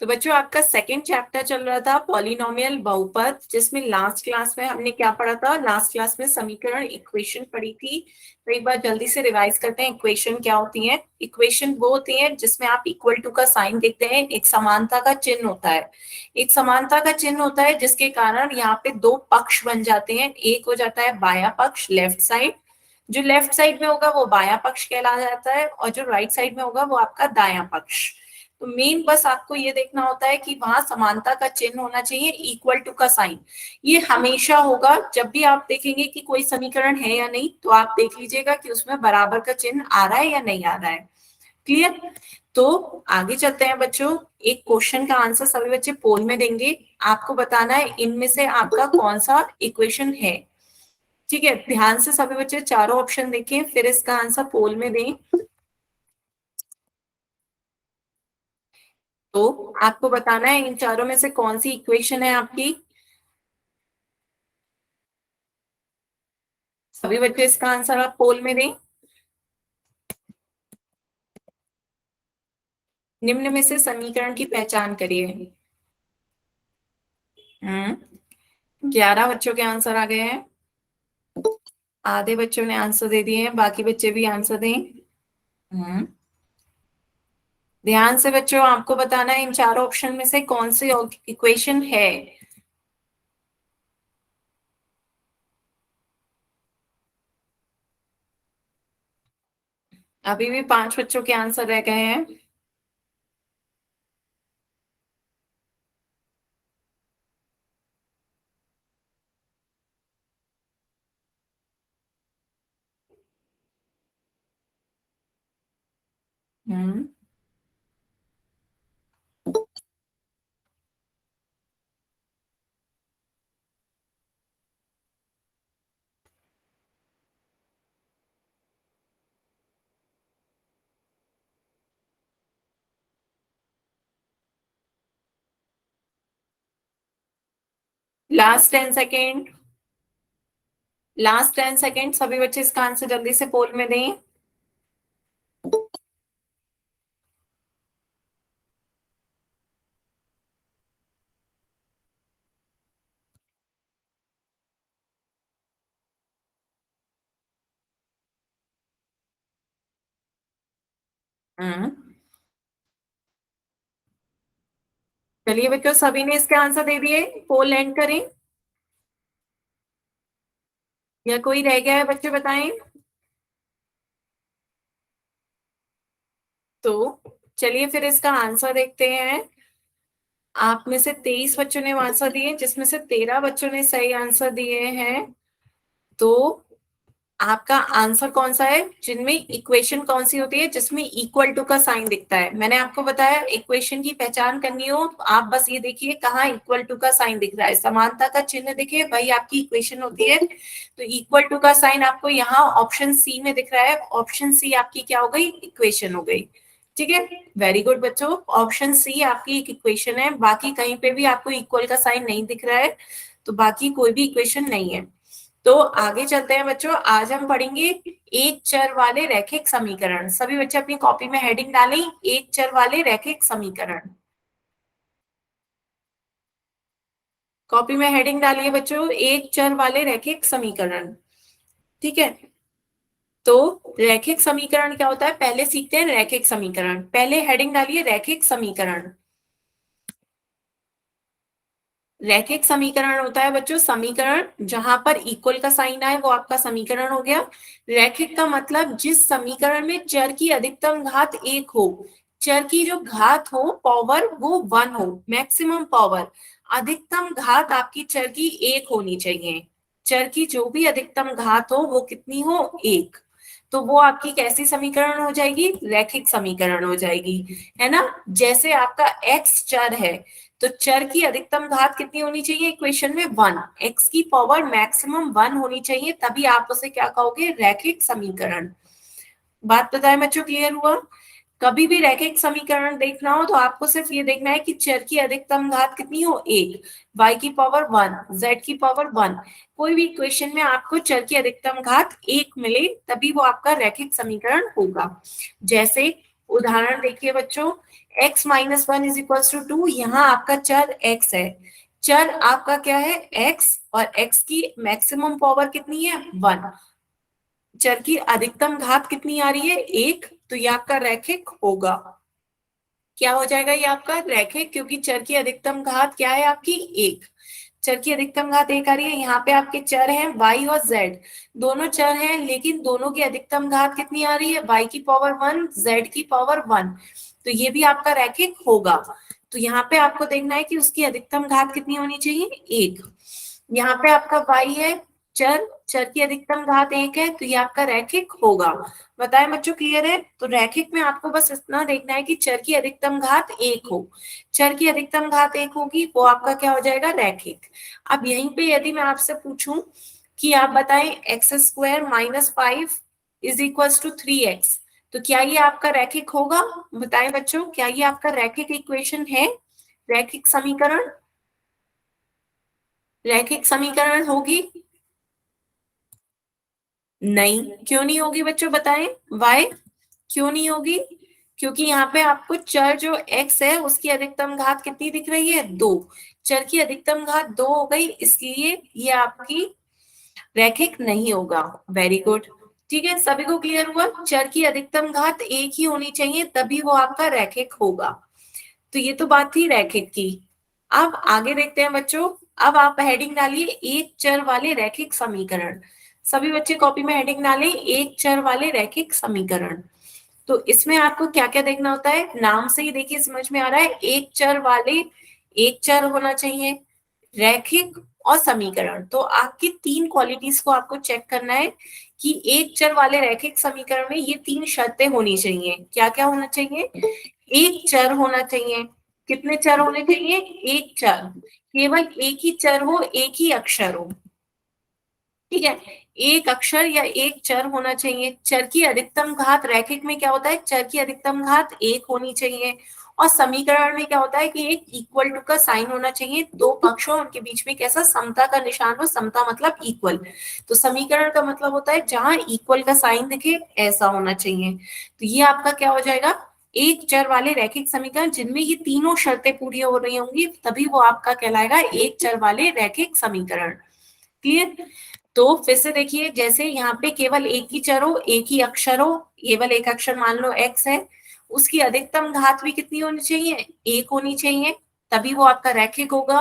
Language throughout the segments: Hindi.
तो बच्चों आपका सेकंड चैप्टर चल रहा था पॉलिनोमियल बहुपद, जिसमें लास्ट क्लास में हमने क्या पढ़ा था? लास्ट क्लास में समीकरण इक्वेशन पढ़ी थी। तो एक बार जल्दी से रिवाइज करते हैं। इक्वेशन क्या होती है? इक्वेशन वो होती है जिसमें आप इक्वल टू का साइन देखते हैं, एक समानता का चिन्ह होता है। एक समानता का चिन्ह होता है जिसके कारण यहाँ पे दो पक्ष बन जाते हैं। एक हो जाता है बायां पक्ष, लेफ्ट साइड। जो लेफ्ट साइड में होगा वो बायां पक्ष कहला जाता है, और जो राइट साइड में होगा वो आपका दायां पक्ष। तो मेन बस आपको ये देखना होता है कि वहां समानता का चिन्ह होना चाहिए, इक्वल टू का साइन। ये हमेशा होगा जब भी आप देखेंगे कि कोई समीकरण है या नहीं, तो आप देख लीजिएगा कि उसमें बराबर का चिन्ह आ रहा है या नहीं आ रहा है। क्लियर? तो आगे चलते हैं बच्चों। एक क्वेश्चन का आंसर सभी बच्चे पोल में देंगे। आपको बताना है इनमें से आपका कौन सा इक्वेशन है। ठीक है, ध्यान से सभी बच्चे चारों ऑप्शन देखें, फिर इसका आंसर पोल में दें। तो आपको बताना है इन चारों में से कौन सी इक्वेशन है आपकी। सभी बच्चे इसका आंसर आप पोल में दें। निम्न में से समीकरण की पहचान करिए। 11 बच्चों के आंसर आ गए हैं। आधे बच्चों ने आंसर दे दिए हैं, बाकी बच्चे भी आंसर दें। ध्यान से बच्चों, आपको बताना है इन चारों ऑप्शन में से कौन सी इक्वेशन है। अभी भी 5 बच्चों के आंसर रह गए हैं। हम्म लास्ट 10 सेकेंड। लास्ट 10 सेकेंड, सभी बच्चे इसका आंसर जल्दी से पोल में दें। हम्म चलिए बच्चों, सभी ने इसके आंसर दे दिए। पोल एंड करें, या कोई रह गया है? बच्चे बताएं। तो चलिए फिर इसका आंसर देखते हैं। आप में से 23 बच्चों ने आंसर दिए, जिसमें से 13 बच्चों ने सही आंसर दिए हैं। तो आपका आंसर कौन सा है? जिनमें इक्वेशन कौन सी होती है जिसमें इक्वल टू का साइन दिखता है? मैंने आपको बताया इक्वेशन की पहचान करनी हो तो आप बस ये देखिए कहाँ इक्वल टू का साइन दिख रहा है, समानता का चिन्ह दिखे, वही आपकी इक्वेशन होती है। तो इक्वल टू का साइन आपको यहाँ ऑप्शन सी में दिख रहा है। ऑप्शन सी आपकी क्या हो गई? इक्वेशन हो गई। ठीक है, वेरी गुड बच्चों। ऑप्शन सी आपकी एक इक्वेशन है। बाकी कहीं पे भी आपको इक्वल का साइन नहीं दिख रहा है, तो बाकी कोई भी इक्वेशन नहीं है। तो आगे चलते हैं बच्चों। आज हम पढ़ेंगे एक चर वाले रैखिक समीकरण। सभी बच्चे अपनी कॉपी में हेडिंग डालें, एक चर वाले रैखिक समीकरण। कॉपी में हेडिंग डालिए बच्चों, एक चर वाले रैखिक समीकरण। ठीक है, तो रैखिक समीकरण क्या होता है पहले सीखते हैं। रैखिक समीकरण, पहले हेडिंग डालिए रैखिक समीकरण। रैखिक समीकरण होता है बच्चों समीकरण जहां पर इक्वल का साइन आए, वो आपका समीकरण हो गया। रैखिक का मतलब जिस समीकरण में चर की अधिकतम घात एक हो, चर की जो घात हो पावर वो 1 हो, मैक्सिमम पावर। अधिकतम घात आपकी चर की 1 होनी चाहिए। चर की जो भी अधिकतम घात हो वो कितनी हो? 1। तो वो आपकी कैसी समीकरण हो जाएगी? रैखिक समीकरण हो जाएगी, है ना। जैसे आपका एक्स चर है, तो चर की अधिकतम घात कितनी होनी चाहिए इक्वेशन में? 1। एक्स की पावर मैक्सिमम 1 होनी चाहिए, तभी आप उसे क्या कहोगे? रैखिक समीकरण। बात बताए बच्चों, क्लियर हुआ? कभी भी रैखिक समीकरण देखना हो तो आपको सिर्फ ये देखना है कि चर की अधिकतम घात कितनी हो? 1। y की पावर 1, z की पावर 1। कोई भी इक्वेशन में आपको चर की अधिकतम घात 1 मिले तभी वो आपका रैखिक समीकरण होगा। जैसे उदाहरण देखिए बच्चों, x minus one is equal to two, यहाँ आपका चर x है, चर आपका क्या है x, और x की मैक्सिमम पावर कितनी है 1, चर की अधिकतम घात कितनी आ रही है 1, तो ये आपका रैखिक होगा। क्या हो जाएगा ये आपका रैखिक, क्योंकि चर की अधिकतम घात क्या है आपकी 1, चर की अधिकतम घात 1 आ रही है। यहाँ पे आपके चर हैं y और z, दोनों चर हैं, लेकिन दोनों की अधिकतम घात कितनी आ रही है y की पावर 1, z की पावर 1, तो ये भी आपका रैखिक होगा। तो यहाँ पे आपको देखना है कि उसकी अधिकतम घात कितनी होनी चाहिए 1। यहाँ पे आपका y है, चर, चर की अधिकतम घात 1 है, तो ये आपका रैखिक होगा। बताएं बच्चों, क्लियर है? तो रैखिक में आपको बस इतना देखना है कि चर की अधिकतम घात 1 हो, चर की अधिकतम घात 1 होगी, वो आपका क्या हो जाएगा रैखिक। अब यहीं पे यदि मैं आपसे पूछूं कि आप बताएं x square minus 5 is equal to 3x, तो क्या ये आपका रैखिक होगा? बताएं बच्चों, क्या ये आपका रैखिक इक्वेशन है, रैखिक समीकरण, रैखिक समीकरण होगी? नहीं, क्यों नहीं होगी बच्चों, बताएं वाई, क्यों नहीं होगी? क्योंकि यहाँ पे आपको चर जो x है उसकी अधिकतम घात कितनी दिख रही है 2, चर की अधिकतम घात 2 हो गई, इसलिए ये आपकी रैखिक नहीं होगा। वेरी गुड, ठीक है, सभी को क्लियर हुआ? चर की अधिकतम घात 1 ही होनी चाहिए, तभी वो आपका रैखिक होगा। तो ये तो बात थी रैखिक की। अब आगे देखते हैं बच्चों, अब आप हेडिंग डालिए एक चर वाले रैखिक समीकरण। सभी बच्चे कॉपी में हेडिंग डालें एक चर वाले रैखिक समीकरण। तो इसमें आपको क्या क्या देखना होता है, नाम से ही देखिए समझ में आ रहा है, एक चर वाले, एक चर होना चाहिए, रैखिक और समीकरण। तो आपकी तीन क्वालिटीज को आपको चेक करना है कि एक चर वाले रैखिक समीकरण में ये तीन शर्तें होनी चाहिए। क्या क्या होना चाहिए? एक चर होना चाहिए, कितने चर होने चाहिए? एक चर, केवल एक ही चर हो, एक ही अक्षर हो, ठीक है, एक अक्षर या एक चर होना चाहिए। चर की अधिकतम घात रैखिक में क्या होता है, चर की अधिकतम घात 1 होनी चाहिए, और समीकरण में क्या होता है कि एक इक्वल टू का साइन होना चाहिए, दो पक्षों उनके बीच में कैसा समता का निशान हो, समता मतलब इक्वल। तो समीकरण का मतलब होता है जहां इक्वल का साइन दिखे ऐसा होना चाहिए। तो ये आपका क्या हो जाएगा, एक चर वाले रैखिक समीकरण जिनमें ये तीनों शर्तें पूरी हो रही होंगी, तभी वो आपका कहलाएगा एक चर वाले रैखिक समीकरण। क्लियर? तो फिर से देखिए, जैसे यहाँ पे केवल एक ही चर हो, एक ही अक्षर हो, केवल एक अक्षर मान लो x है, उसकी अधिकतम घात भी कितनी होनी चाहिए 1 होनी चाहिए, तभी वो आपका रैखिक होगा,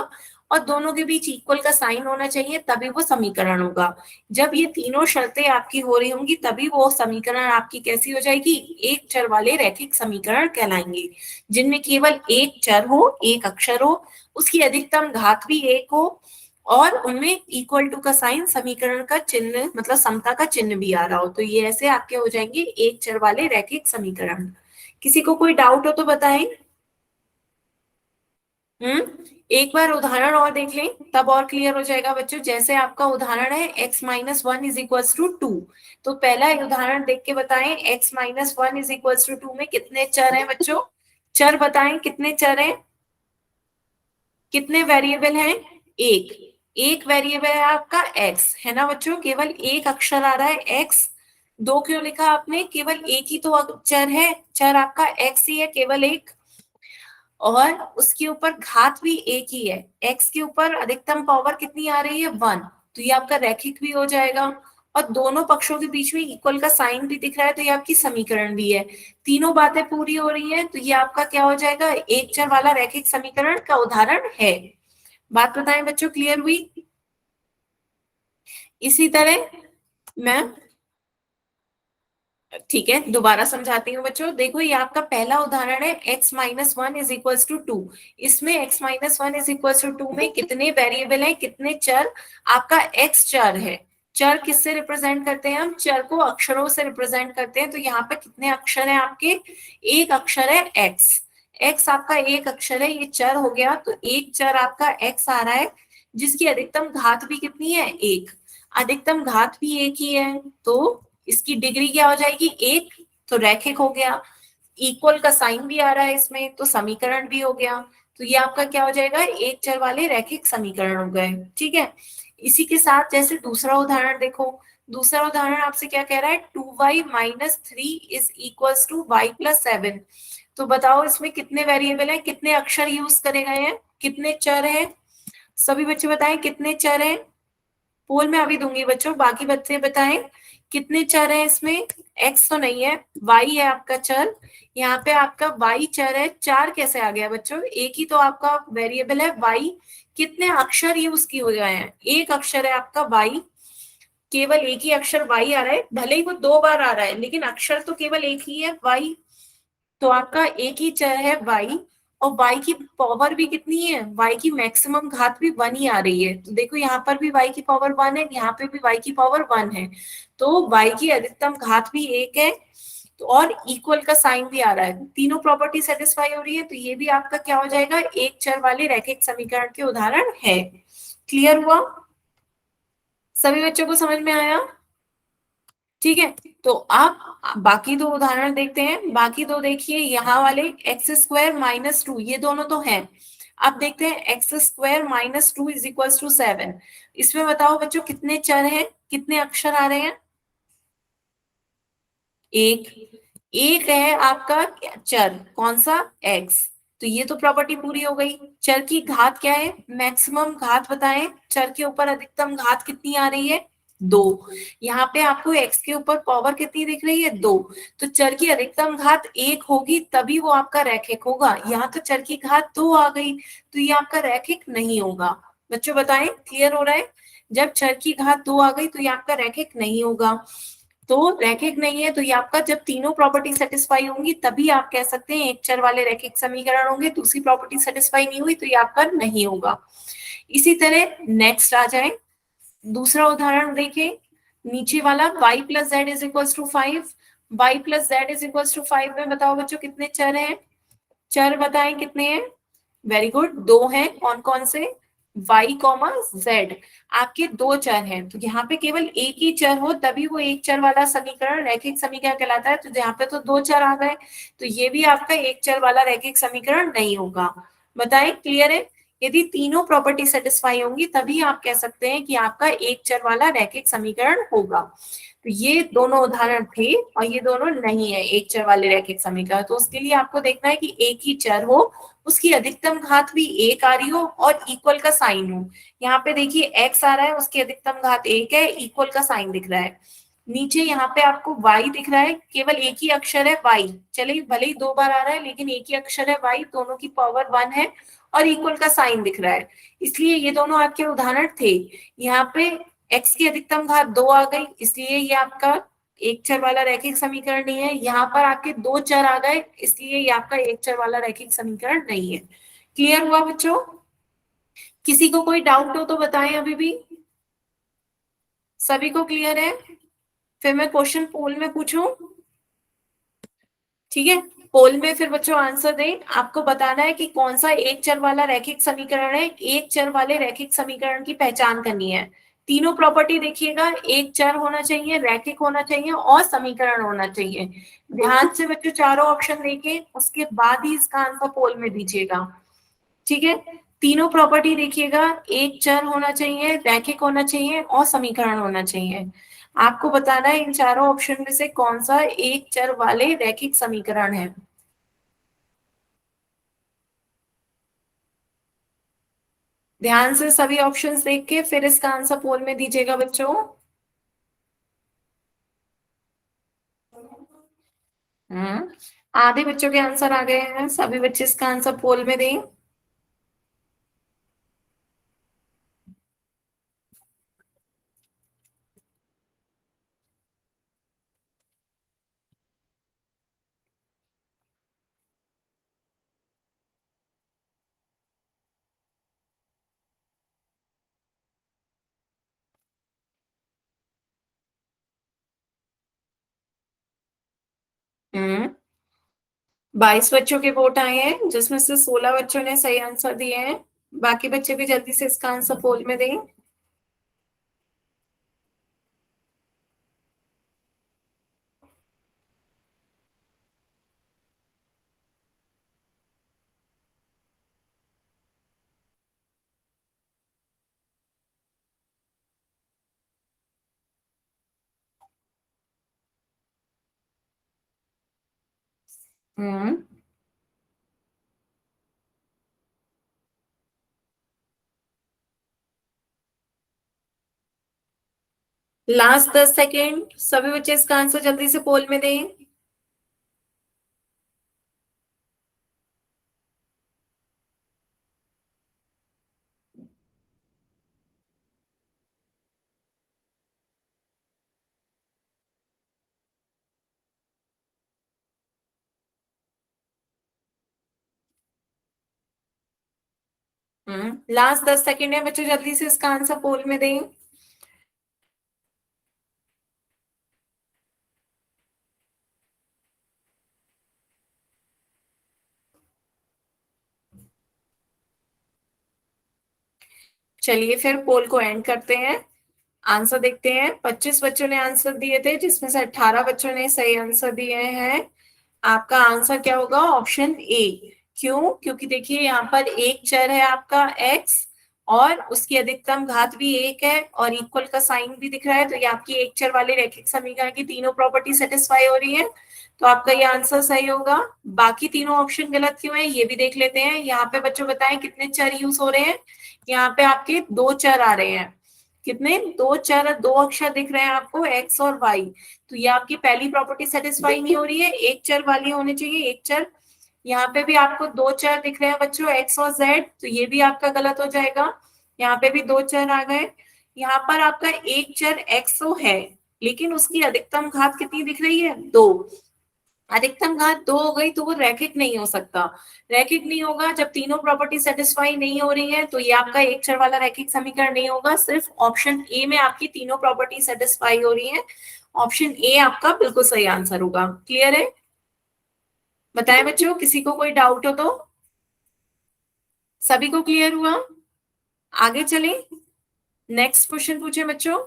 और दोनों के बीच इक्वल का साइन होना चाहिए, तभी वो समीकरण होगा। जब ये तीनों शर्तें आपकी हो रही होंगी, तभी वो समीकरण आपकी कैसी हो जाएगी, एक चर वाले रैखिक समीकरण कहलाएंगे, जिनमें केवल एक चर हो, एक अक्षर हो, उसकी अधिकतम घात भी 1 हो, और उनमें इक्वल टू का साइन, समीकरण का चिन्ह मतलब समता का चिन्ह भी आ रहा हो। तो ये ऐसे आपके हो जाएंगे एक चर वाले रैखिक समीकरण। किसी को कोई डाउट हो तो बताएं। एक बार उदाहरण और देख लें, तब और क्लियर हो जाएगा बच्चों। जैसे आपका उदाहरण है x minus one is equal to two, तो पहला उदाहरण देख के बताएं x minus one is equal to two में कितने चर हैं बच्चों, चर बताएं कितने चर हैं, कितने वेरिएबल हैं? एक, एक वेरिएबल है आपका x, है ना बच्चों, केवल एक अक्षर आ रहा है x, दो क्यों लिखा आपने, केवल एक ही तो चर है, चर आपका x ही है केवल एक, और उसके ऊपर घात भी एक ही है, x के ऊपर अधिकतम पावर कितनी आ रही है 1, तो ये आपका रैखिक भी हो जाएगा, और दोनों पक्षों के बीच में इक्वल का साइन भी दिख रहा है, तो ये आपकी समीकरण भी है। तीनों बातें पूरी हो रही हैं, तो ये आपका क्या हो जाएगा, एक चर वाला रैखिक समीकरण का उदाहरण है। बात बताएं बच्चों, क्लियर हुई? इसी तरह मैं, ठीक है, दोबारा समझाती हूँ बच्चों। देखो ये आपका पहला उदाहरण है x minus one is equal to two, इसमें x minus one is equal to two में कितने वेरिएबल हैं, कितने चर? आपका x चर है। चर किससे रिप्रेजेंट करते हैं हम, चर को अक्षरों से रिप्रेजेंट करते हैं। तो यहाँ पे कितने अक्षर हैं आपके, एक अक्षर है x, x आपका एक अक्षर है, ये चर हो गया। तो एक चर आपका x आ रहा है, जिसकी अधिकतम घात भी कितनी है 1, अधिकतम घात भी 1 ही है, तो इसकी डिग्री क्या हो जाएगी 1, तो रैखिक हो गया। इक्वल का साइन भी आ रहा है इसमें, तो समीकरण भी हो गया। तो ये आपका क्या हो जाएगा, एक चर वाले रैखिक समीकरण हो गए। ठीक है, इसी के साथ जैसे दूसरा उदाहरण देखो, दूसरा उदाहरण आपसे क्या कह रहा है, 2y minus three is equal to y plus seven. तो बताओ इसमें कितने वेरिएबल हैं, कितने अक्षर यूज करे गए हैं, कितने चर हैं? सभी बच्चे बताएं कितने चर हैं। पोल में अभी दूंगी बच्चों, बाकी बच्चे बताएं कितने चर हैं इसमें। एक्स तो नहीं है, वाई है आपका चर। यहाँ पे आपका वाई चर है, चार कैसे आ गया बच्चों? एक ही तो आपका वेरिएबल है वाई। कितने अक्षर यूज किए हुए हैं? एक अक्षर है आपका वाई, केवल एक ही अक्षर वाई आ रहा है, भले ही वो दो बार आ रहा है लेकिन अक्षर तो केवल एक ही है वाई। तो आपका एक ही चर है वाई। और वाई की पावर भी कितनी है? वाई की मैक्सिमम घात भी वन ही आ रही है। तो देखो यहाँ पर भी वाई की पावर वन है, यहाँ पे भी वाई की पावर वन है। तो वाई की अधिकतम घात भी एक है, तो और इक्वल का साइन भी आ रहा है, तीनों प्रॉपर्टी सेटिस्फाई हो रही है। तो ये भी आपका क्या हो जाएगा? एक चर वाले रैखिक समीकरण के उदाहरण है। क्लियर हुआ? सभी बच्चों को समझ में आया? ठीक है। तो आप बाकी दो उदाहरण देखते हैं। बाकी दो देखिए, यहाँ वाले एक्स स्क्वायर माइनस टू, ये दोनों तो हैं। अब देखते हैं x square minus two is equal to seven. इसमें बताओ बच्चों कितने चर हैं, कितने अक्षर आ रहे हैं? एक। एक है आपका चर, कौन सा? एक्स। तो ये तो प्रॉपर्टी पूरी हो गई। चर की घात क्या है? मैक्सिमम घात बताएं, चर के ऊपर अधिकतम घात कितनी आ रही है? दो। यहाँ पे आपको एक्स के ऊपर पावर कितनी दिख रही है? दो। तो चर की अधिकतम घात एक होगी तभी वो आपका रैखिक होगा। यहाँ तो चर की घात दो आ गई, तो ये आपका रैखिक नहीं होगा। बच्चों बताएं, क्लियर हो रहा है? जब चर की घात दो आ गई तो ये आपका रैखिक नहीं होगा। तो रैखिक नहीं है, तो ये आपका जब तीनों प्रॉपर्टी सेटिस्फाई होंगी तभी आप कह सकते हैं एक चर वाले रैखिक समीकरण होंगे। दूसरी प्रॉपर्टी सेटिस्फाई नहीं हुई तो ये आपका नहीं होगा। इसी तरह नेक्स्ट आ जाए, दूसरा उदाहरण देखें। नीचे वाला y plus z is equal to five. Y plus z is equal to five में बताओ बच्चों कितने चर हैं? चर बताएं कितने हैं? वेरी गुड, दो हैं। कौन कौन से? y comma Z. आपके दो चर हैं, तो यहाँ पे केवल एक ही चर हो तभी वो एक चर वाला समीकरण रैखिक समीकरण कहलाता है। तो यहाँ पे तो दो चर आ गए, तो ये भी आपका एक चर वाला रैखिक समीकरण नहीं होगा। बताएं, क्लियर है? यदि तीनों प्रॉपर्टी सेटिस्फाई होंगी तभी आप कह सकते हैं कि आपका एक चर वाला रैखिक समीकरण होगा। तो ये दोनों उदाहरण थे और ये दोनों नहीं है एक चर वाले रैखिक समीकरण। तो उसके लिए आपको देखना है कि एक ही चर हो, उसकी अधिकतम घात भी एक आ रही हो और इक्वल का साइन हो। यहाँ पे देखिए x आ रहा है, उसकी अधिकतम घात एक है, इक्वल का साइन दिख रहा है। नीचे यहाँ पे आपको y दिख रहा है, केवल एक ही अक्षर है y। चलिए भले ही दो बार आ रहा है लेकिन एक ही अक्षर है y, दोनों की पावर वन है और इक्वल का साइन दिख रहा है। इसलिए ये दोनों आपके उदाहरण थे। यहाँ पे x की अधिकतम घात दो आ गई, इसलिए ये आपका एक चर वाला रैखिक समीकरण नहीं है। यहाँ पर आपके दो चर आ गए, इसलिए ये आपका एक चर वाला रैखिक समीकरण नहीं है। क्लियर हुआ बच्चों? किसी को कोई डाउट हो तो बताएं अभी भी। सभी को क्लियर है? फिर मैं क्वेश्चन पोल में पूछूं? ठीक है। पोल में फिर बच्चों आंसर दें। आपको बताना है कि कौन सा एक चर वाला रैखिक समीकरण है। एक चर वाले रैखिक समीकरण की पहचान करनी है। तीनों प्रॉपर्टी देखिएगा, एक चर होना चाहिए, रैखिक होना चाहिए और समीकरण होना चाहिए। ध्यान से बच्चों चारों ऑप्शन देखें, उसके बाद ही इसका आंसर पोल में दीजिएगा। ठीक है। तीनों प्रॉपर्टी देखिएगा, एक चर होना चाहिए, रैखिक होना चाहिए और समीकरण होना चाहिए। आपको बताना है इन चारों ऑप्शन में से कौन सा एक चर वाले रैखिक समीकरण है। ध्यान से सभी ऑप्शंस देख के फिर इसका आंसर पोल में दीजिएगा बच्चों। हम्म आधे बच्चों के आंसर आ गए हैं, सभी बच्चे इसका आंसर पोल में दें। हम्म 22 बच्चों के वोट आए हैं, जिसमें से 16 बच्चों ने सही आंसर दिए हैं। बाकी बच्चे भी जल्दी से इसका आंसर पोल में दें। हम्म लास्ट 10 सेकेंड, सभी बच्चे इसका आंसर जल्दी से पोल में दें। लास्ट 10 सेकेंड है बच्चों, जल्दी से इसका आंसर पोल में दें। चलिए फिर पोल को एंड करते हैं। आंसर देखते हैं। 25 बच्चों ने आंसर दिए थे, जिसमें से 18 बच्चों ने सही आंसर दिए हैं। आपका आंसर क्या होगा? Option A. क्यों? क्योंकि देखिए यहाँ पर एक चर है आपका एक्स, और उसकी अधिकतम घात भी एक है, और इक्वल का साइन भी दिख रहा है, तो ये आपकी एक चर वाले रैखिक समीकरण की तीनों प्रॉपर्टी सेटिस्फाई हो रही है, तो आपका ये आंसर सही होगा। बाकी तीनों ऑप्शन गलत क्यों है ये भी देख लेते हैं। यहाँ पे बच्चों बताएं कितने चर यूज हो रहे हैं। यहाँ पे आपके दो चर आ रहे हैं। कितने? दो चर, दो अक्षर दिख रहे हैं आपको, एक्स और वाई। तो ये आपकी पहली प्रॉपर्टी सेटिस्फाई नहीं हो रही है, एक चर वाली होनी चाहिए, एक चर। यहाँ पे भी आपको दो चर दिख रहे हैं बच्चों, एक्स और जेड, तो ये भी आपका गलत हो जाएगा। यहाँ पे भी दो चर आ गए। यहाँ पर आपका एक चर एक्स तो है, लेकिन उसकी अधिकतम घात कितनी दिख रही है? दो। अधिकतम घात दो हो गई तो वो रैखिक नहीं हो सकता। रैखिक नहीं होगा जब तीनों प्रॉपर्टी सेटिस्फाई नहीं हो रही है, तो ये आपका एक चर वाला रैखिक समीकरण नहीं होगा। सिर्फ ऑप्शन ए में आपकी तीनों प्रॉपर्टी सेटिस्फाई हो रही है। ऑप्शन ए आपका बिल्कुल सही आंसर होगा। क्लियर है? बताएं बच्चों, किसी को कोई डाउट हो तो। सभी को क्लियर हुआ? आगे चलें। नेक्स्ट क्वेश्चन पूछे बच्चों।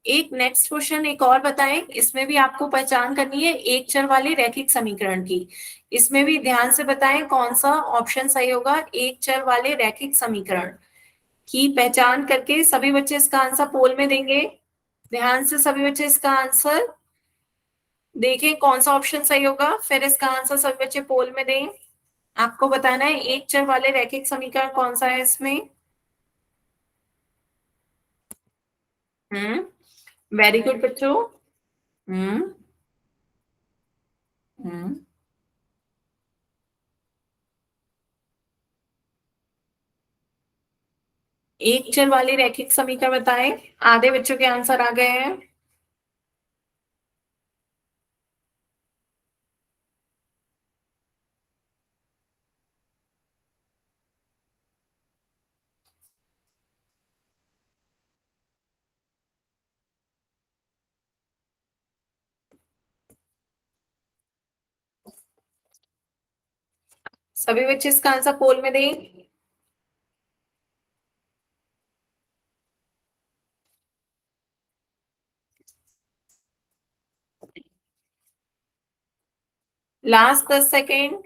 एक नेक्स्ट क्वेश्चन एक और बताएं, इसमें भी आपको पहचान करनी है एक चर वाले रैखिक समीकरण की। इसमें भी ध्यान से बताएं कौन सा ऑप्शन सही होगा। एक चर वाले रैखिक समीकरण की पहचान करके सभी बच्चे इसका आंसर पोल में देंगे। ध्यान से सभी बच्चे इसका आंसर देखें कौन सा ऑप्शन सही होगा, फिर इसका आंसर सभी बच्चे पोल में दें। आपको बताना है एक चर वाले रैखिक समीकरण कौन सा है इसमें। वेरी गुड बच्चों। हम्म हम्म एक चर वाले रैखिक समीकरण बताएं। आधे बच्चों के आंसर आ गए हैं। सभी बच्चे इसका आंसर पोल में दें। Last 10 second.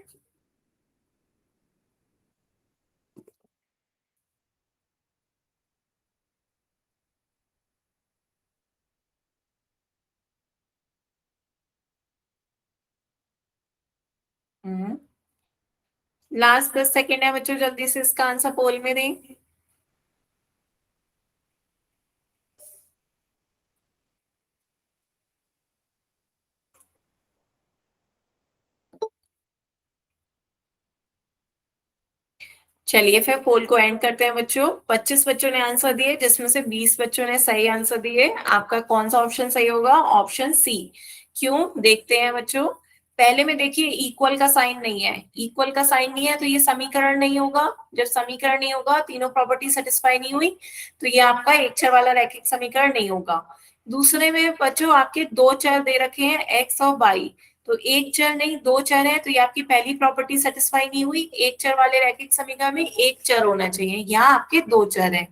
लास्ट 10 सेकेंड है बच्चों, जल्दी से इसका आंसर पोल में दें। चलिए फिर पोल को एंड करते हैं बच्चों। 25 बच्चों ने आंसर दिए, जिसमें से 20 बच्चों ने सही आंसर दिए। आपका कौन सा ऑप्शन सही होगा? Option C. क्यों? देखते हैं बच्चों। पहले में देखिए इक्वल का साइन नहीं है, इक्वल का साइन नहीं है तो ये समीकरण नहीं होगा। जब समीकरण नहीं होगा, तीनों प्रॉपर्टी सेटिस्फाई नहीं हुई, तो ये आपका एक चर वाला रैखिक समीकरण नहीं होगा। दूसरे में बच्चों आपके दो चर दे रखे हैं एक्स और वाई, तो एक चर नहीं दो चर है, तो ये आपकी पहली प्रॉपर्टी सेटिस्फाई नहीं हुई। एक चर वाले रैखिक समीकरण में एक चर होना चाहिए, यहाँ आपके दो चर है।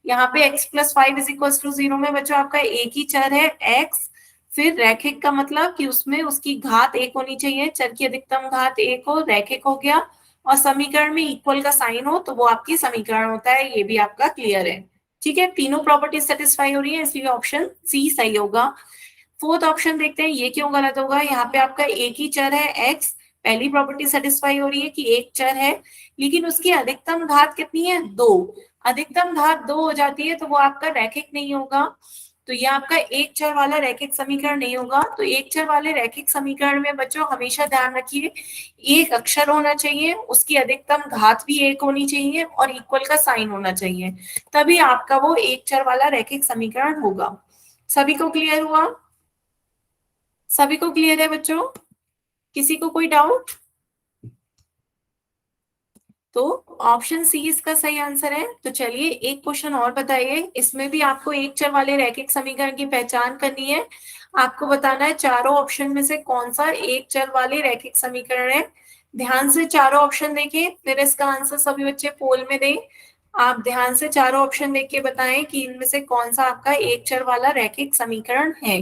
यहाँ पे x प्लस 5 = 0 में बच्चों आपका एक ही चर है x। फिर रैखिक का मतलब कि उसमें उसकी घात एक होनी चाहिए, चर की अधिकतम घात एक हो, रैखिक हो गया। और समीकरण में इक्वल का साइन हो तो वो आपकी समीकरण होता है, ये भी आपका क्लियर है। ठीक है, तीनों प्रॉपर्टी सेटिस्फाई हो रही है, इसलिए ऑप्शन सी सही होगा। फोर्थ ऑप्शन देखते हैं, ये क्यों गलत होगा। यहाँ पे आपका एक ही चर है एक्स, पहली प्रॉपर्टी सेटिस्फाई हो रही है कि एक चर है, लेकिन उसकी अधिकतम घात कितनी है? दो। अधिकतम घात दो हो जाती है तो वो आपका रैखिक नहीं होगा। तो ये आपका एक चर वाला रैखिक समीकरण नहीं होगा। तो एक चर वाले रैखिक समीकरण में बच्चों हमेशा ध्यान रखिए, एक अक्षर होना चाहिए, उसकी अधिकतम घात भी एक होनी चाहिए और इक्वल का साइन होना चाहिए, तभी आपका वो एक चर वाला रैखिक समीकरण होगा। सभी को क्लियर हुआ? सभी को क्लियर है बच्चों? किसी को कोई डाउट? तो ऑप्शन सी इसका सही आंसर है। तो चलिए एक क्वेश्चन और बताइए, इसमें भी आपको एक चर वाले रैखिक समीकरण की पहचान करनी है। आपको बताना है चारों ऑप्शन में से कौन सा एक चर वाले रैखिक समीकरण है। ध्यान से चारों ऑप्शन देखिए, फिर इसका आंसर सभी बच्चे पोल में दें। आप ध्यान से चारों ऑप्शन देख के बताएं कि इनमें से कौन सा आपका एक चर वाला रैखिक समीकरण है।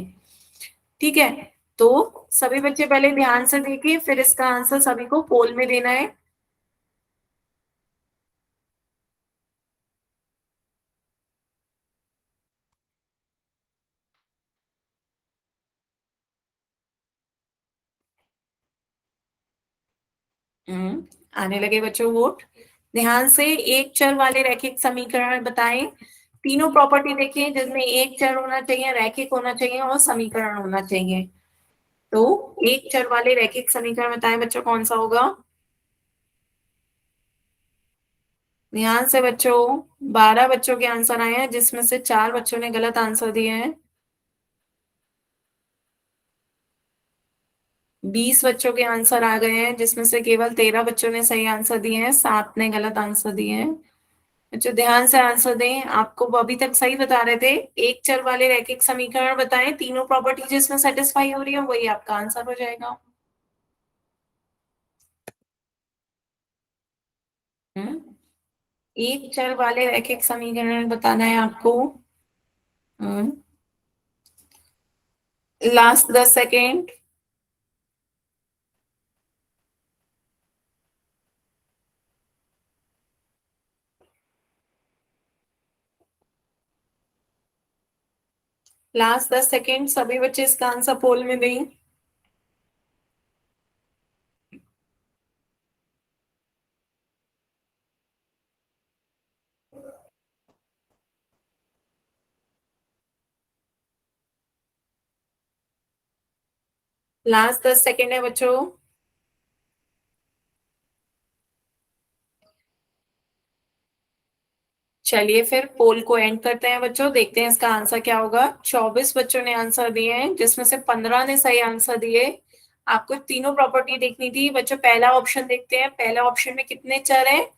ठीक है, तो सभी बच्चे पहले ध्यान से देखिए, फिर इसका आंसर सभी को पोल में देना है। आने लगे बच्चों वोट। ध्यान से एक चर वाले रैखिक समीकरण बताएं। तीनों प्रॉपर्टी देखिए, जिसमें एक चर होना चाहिए, रैखिक होना चाहिए और समीकरण होना चाहिए। तो एक चर वाले रैखिक समीकरण बताएं बच्चों, कौन सा होगा? ध्यान से बच्चों, 12 बच्चों के आंसर आए हैं, जिसमें से 4 बच्चों ने गलत आंसर दिए हैं। 20 बच्चों के आंसर आ गए हैं, जिसमें से केवल 13 बच्चों ने सही आंसर दिए हैं, 7 ने गलत आंसर दिए हैं। अच्छा ध्यान से आंसर दें। आपको वो अभी तक सही बता रहे थे, एक चर वाले रैखिक समीकरण बताएं, तीनों प्रॉपर्टी जिसमें सेटिस्फाई हो रही है वही आपका आंसर हो जाएगा। हम्म एक चर वाले रैखिक समीकरण बताना है आपको। Last 10 second. लास्ट 10 सेकेंड, सभी बच्चे इसका आंसर पोल में दें। लास्ट 10 सेकेंड है बच्चों। चलिए फिर पोल को एंड करते हैं बच्चों, देखते हैं इसका आंसर क्या होगा। 24 बच्चों ने आंसर दिए हैं, जिसमें से 15 ने सही आंसर दिए। आपको तीनों प्रॉपर्टी देखनी थी बच्चों। पहला ऑप्शन देखते हैं, पहला ऑप्शन में कितने चर हैं?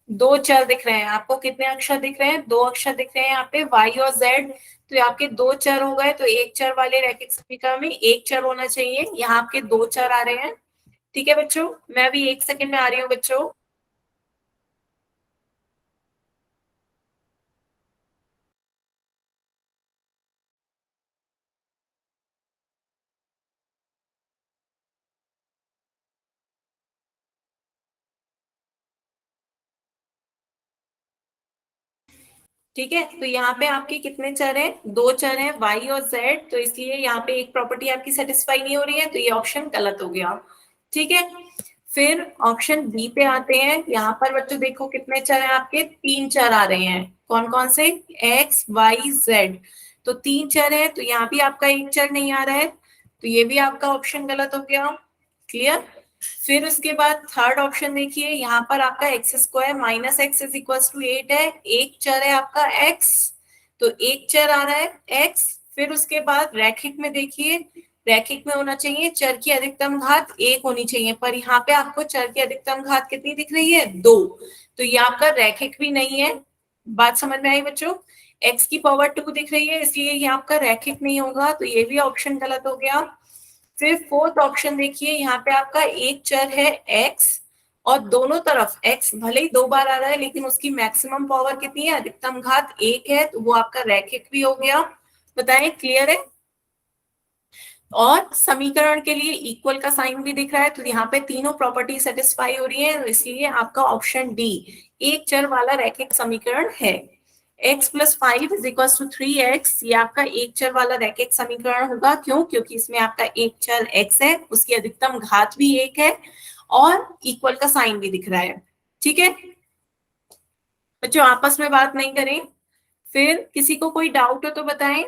2 चर दिख रहे हैं। आपको कितने अक्षर दिख रहे हैं? 2 अक्षर दिख रहे हैं यहाँ पे, वाई और जेड। तो ये आपके 2 चर हो गए। तो एक चर वाले रैखिक समीकरण में एक चर होना चाहिए, यहाँ आपके 2 चर आ रहे हैं। ठीक है बच्चों, मैं अभी 1 सेकेंड में आ रही हूँ बच्चों। ठीक है, तो यहाँ पे आपके कितने चर हैं? 2 चर हैं, वाई और जेड। तो इसलिए यहाँ पे एक प्रॉपर्टी आपकी सेटिस्फाई नहीं हो रही है, तो ये ऑप्शन गलत हो गया। ठीक है, फिर ऑप्शन बी पे आते हैं। यहाँ पर बच्चों देखो कितने चर हैं आपके? 3 चर आ रहे हैं। कौन कौन से? X y z. तो 3 चर है, तो यहाँ भी आपका एक चर नहीं आ रहा है, तो ये भी आपका ऑप्शन गलत हो गया। क्लियर? फिर उसके बाद थर्ड ऑप्शन देखिए, यहाँ पर आपका x square minus x is equal to 8 है। एक चर है आपका एक्स, तो एक चर आ रहा है एक्स। फिर उसके बाद रैखिक में देखिए, रैखिक में होना चाहिए चर की अधिकतम घात 1 होनी चाहिए, पर यहाँ पे आपको चर की अधिकतम घात कितनी दिख रही है? 2। तो ये आपका रैखिक भी नहीं है। बात समझ में आई बच्चों? एक्स की पावर 2 दिख रही है, इसलिए ये आपका रैखिक नहीं होगा, तो ये भी ऑप्शन गलत हो गया। फिर फोर्थ ऑप्शन देखिए, यहाँ पे आपका एक चर है x, और दोनों तरफ x भले ही 2 बार आ रहा है, लेकिन उसकी मैक्सिमम पावर कितनी है? अधिकतम घात 1 है, तो वो आपका रैखिक भी हो गया। बताएं, क्लियर है? और समीकरण के लिए इक्वल का साइन भी दिख रहा है, तो यहाँ पे तीनों प्रॉपर्टी सेटिस्फाई हो रही है, तो इसलिए आपका ऑप्शन डी एक चर वाला रैखिक समीकरण है। x plus 5 is equal to 3x, ये आपका एक चर वाला रैखिक समीकरण होगा। क्यों? क्योंकि इसमें आपका एक चर x है, उसकी अधिकतम घात भी 1 है, और इक्वल का साइन भी दिख रहा है। ठीक है बच्चों, आपस में बात नहीं करें। फिर किसी को कोई डाउट हो तो बताएं।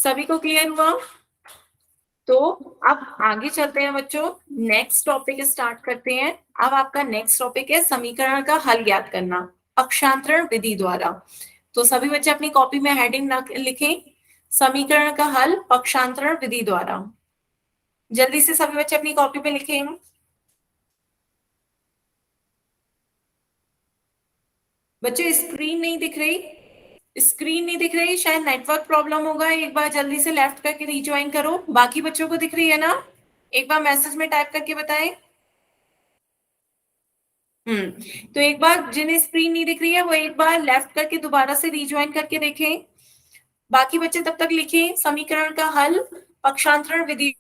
सभी को क्लियर हुआ? तो अब आगे चलते हैं बच्चों, नेक्स्ट टॉपिक स्टार्ट करते हैं। अब आपका नेक्स्ट टॉपिक है समीकरण का हल ज्ञात करना पक्षांतरण विधि द्वारा। तो सभी बच्चे अपनी कॉपी में हेडिंग लिखें, समीकरण का हल पक्षांतरण विधि द्वारा। जल्दी से सभी बच्चे अपनी कॉपी पे लिखें। बच्चों स्क्रीन नहीं दिख रही, स्क्रीन नहीं दिख रही, शायद नेटवर्क प्रॉब्लम होगा। एक बार जल्दी से लेफ्ट करके रिज्वाइन करो। बाकी बच्चों को दिख रही है ना? एक बार मैसेज में टाइप करके बताएं। तो एक बार जिन्हें स्क्रीन नहीं दिख रही है वो एक बार लेफ्ट करके दोबारा से रिज्वाइन करके देखें। बाकी बच्चे तब तक लिखें समीकरण का हल पक्षांतरण विधि।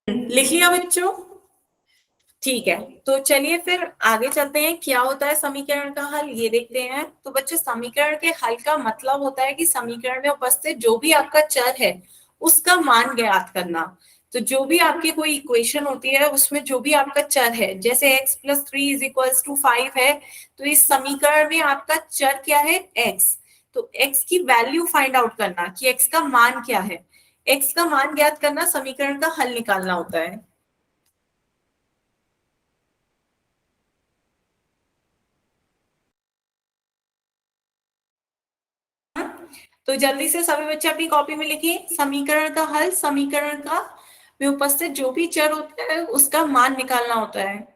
लिख लिया बच्चों? ठीक है, तो चलिए फिर आगे चलते हैं। क्या होता है समीकरण का हल ये देखते हैं। तो बच्चे समीकरण के हल का मतलब होता है कि समीकरण में उपस्थित जो भी आपका चर है उसका मान ज्ञात करना। तो जो भी आपकी कोई इक्वेशन होती है उसमें जो भी आपका चर है, जैसे x+3=5 है, तो इस समीकरण में आपका चर क्या है? x। तो x की वैल्यू फाइंड आउट करना कि x का मान क्या है, x का मान ज्ञात करना समीकरण का हल निकालना होता है। तो जल्दी से सभी बच्चे अपनी कॉपी में लिखिए समीकरण का हल, समीकरण का में उपस्थित जो भी चर होता है उसका मान निकालना होता है।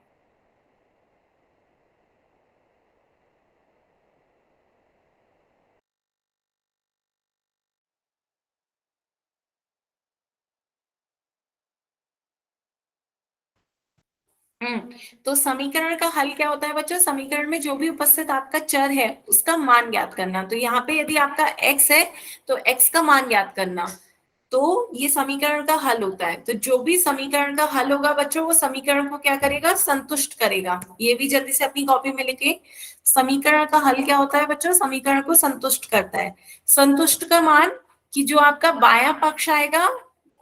तो समीकरण का हल क्या होता है बच्चों? समीकरण में जो भी उपस्थित आपका चर है उसका मान ज्ञात करना। तो यहाँ पे यदि आपका x है तो x का मान ज्ञात करना, तो ये समीकरण का हल होता है। तो जो भी समीकरण का हल होगा बच्चों वो समीकरण को क्या करेगा? संतुष्ट करेगा। ये भी जल्दी से अपनी कॉपी में लिखे, समीकरण का हल क्या होता है बच्चों? समीकरण को संतुष्ट करता है। संतुष्ट का मान कि जो आपका बायां पक्ष आएगा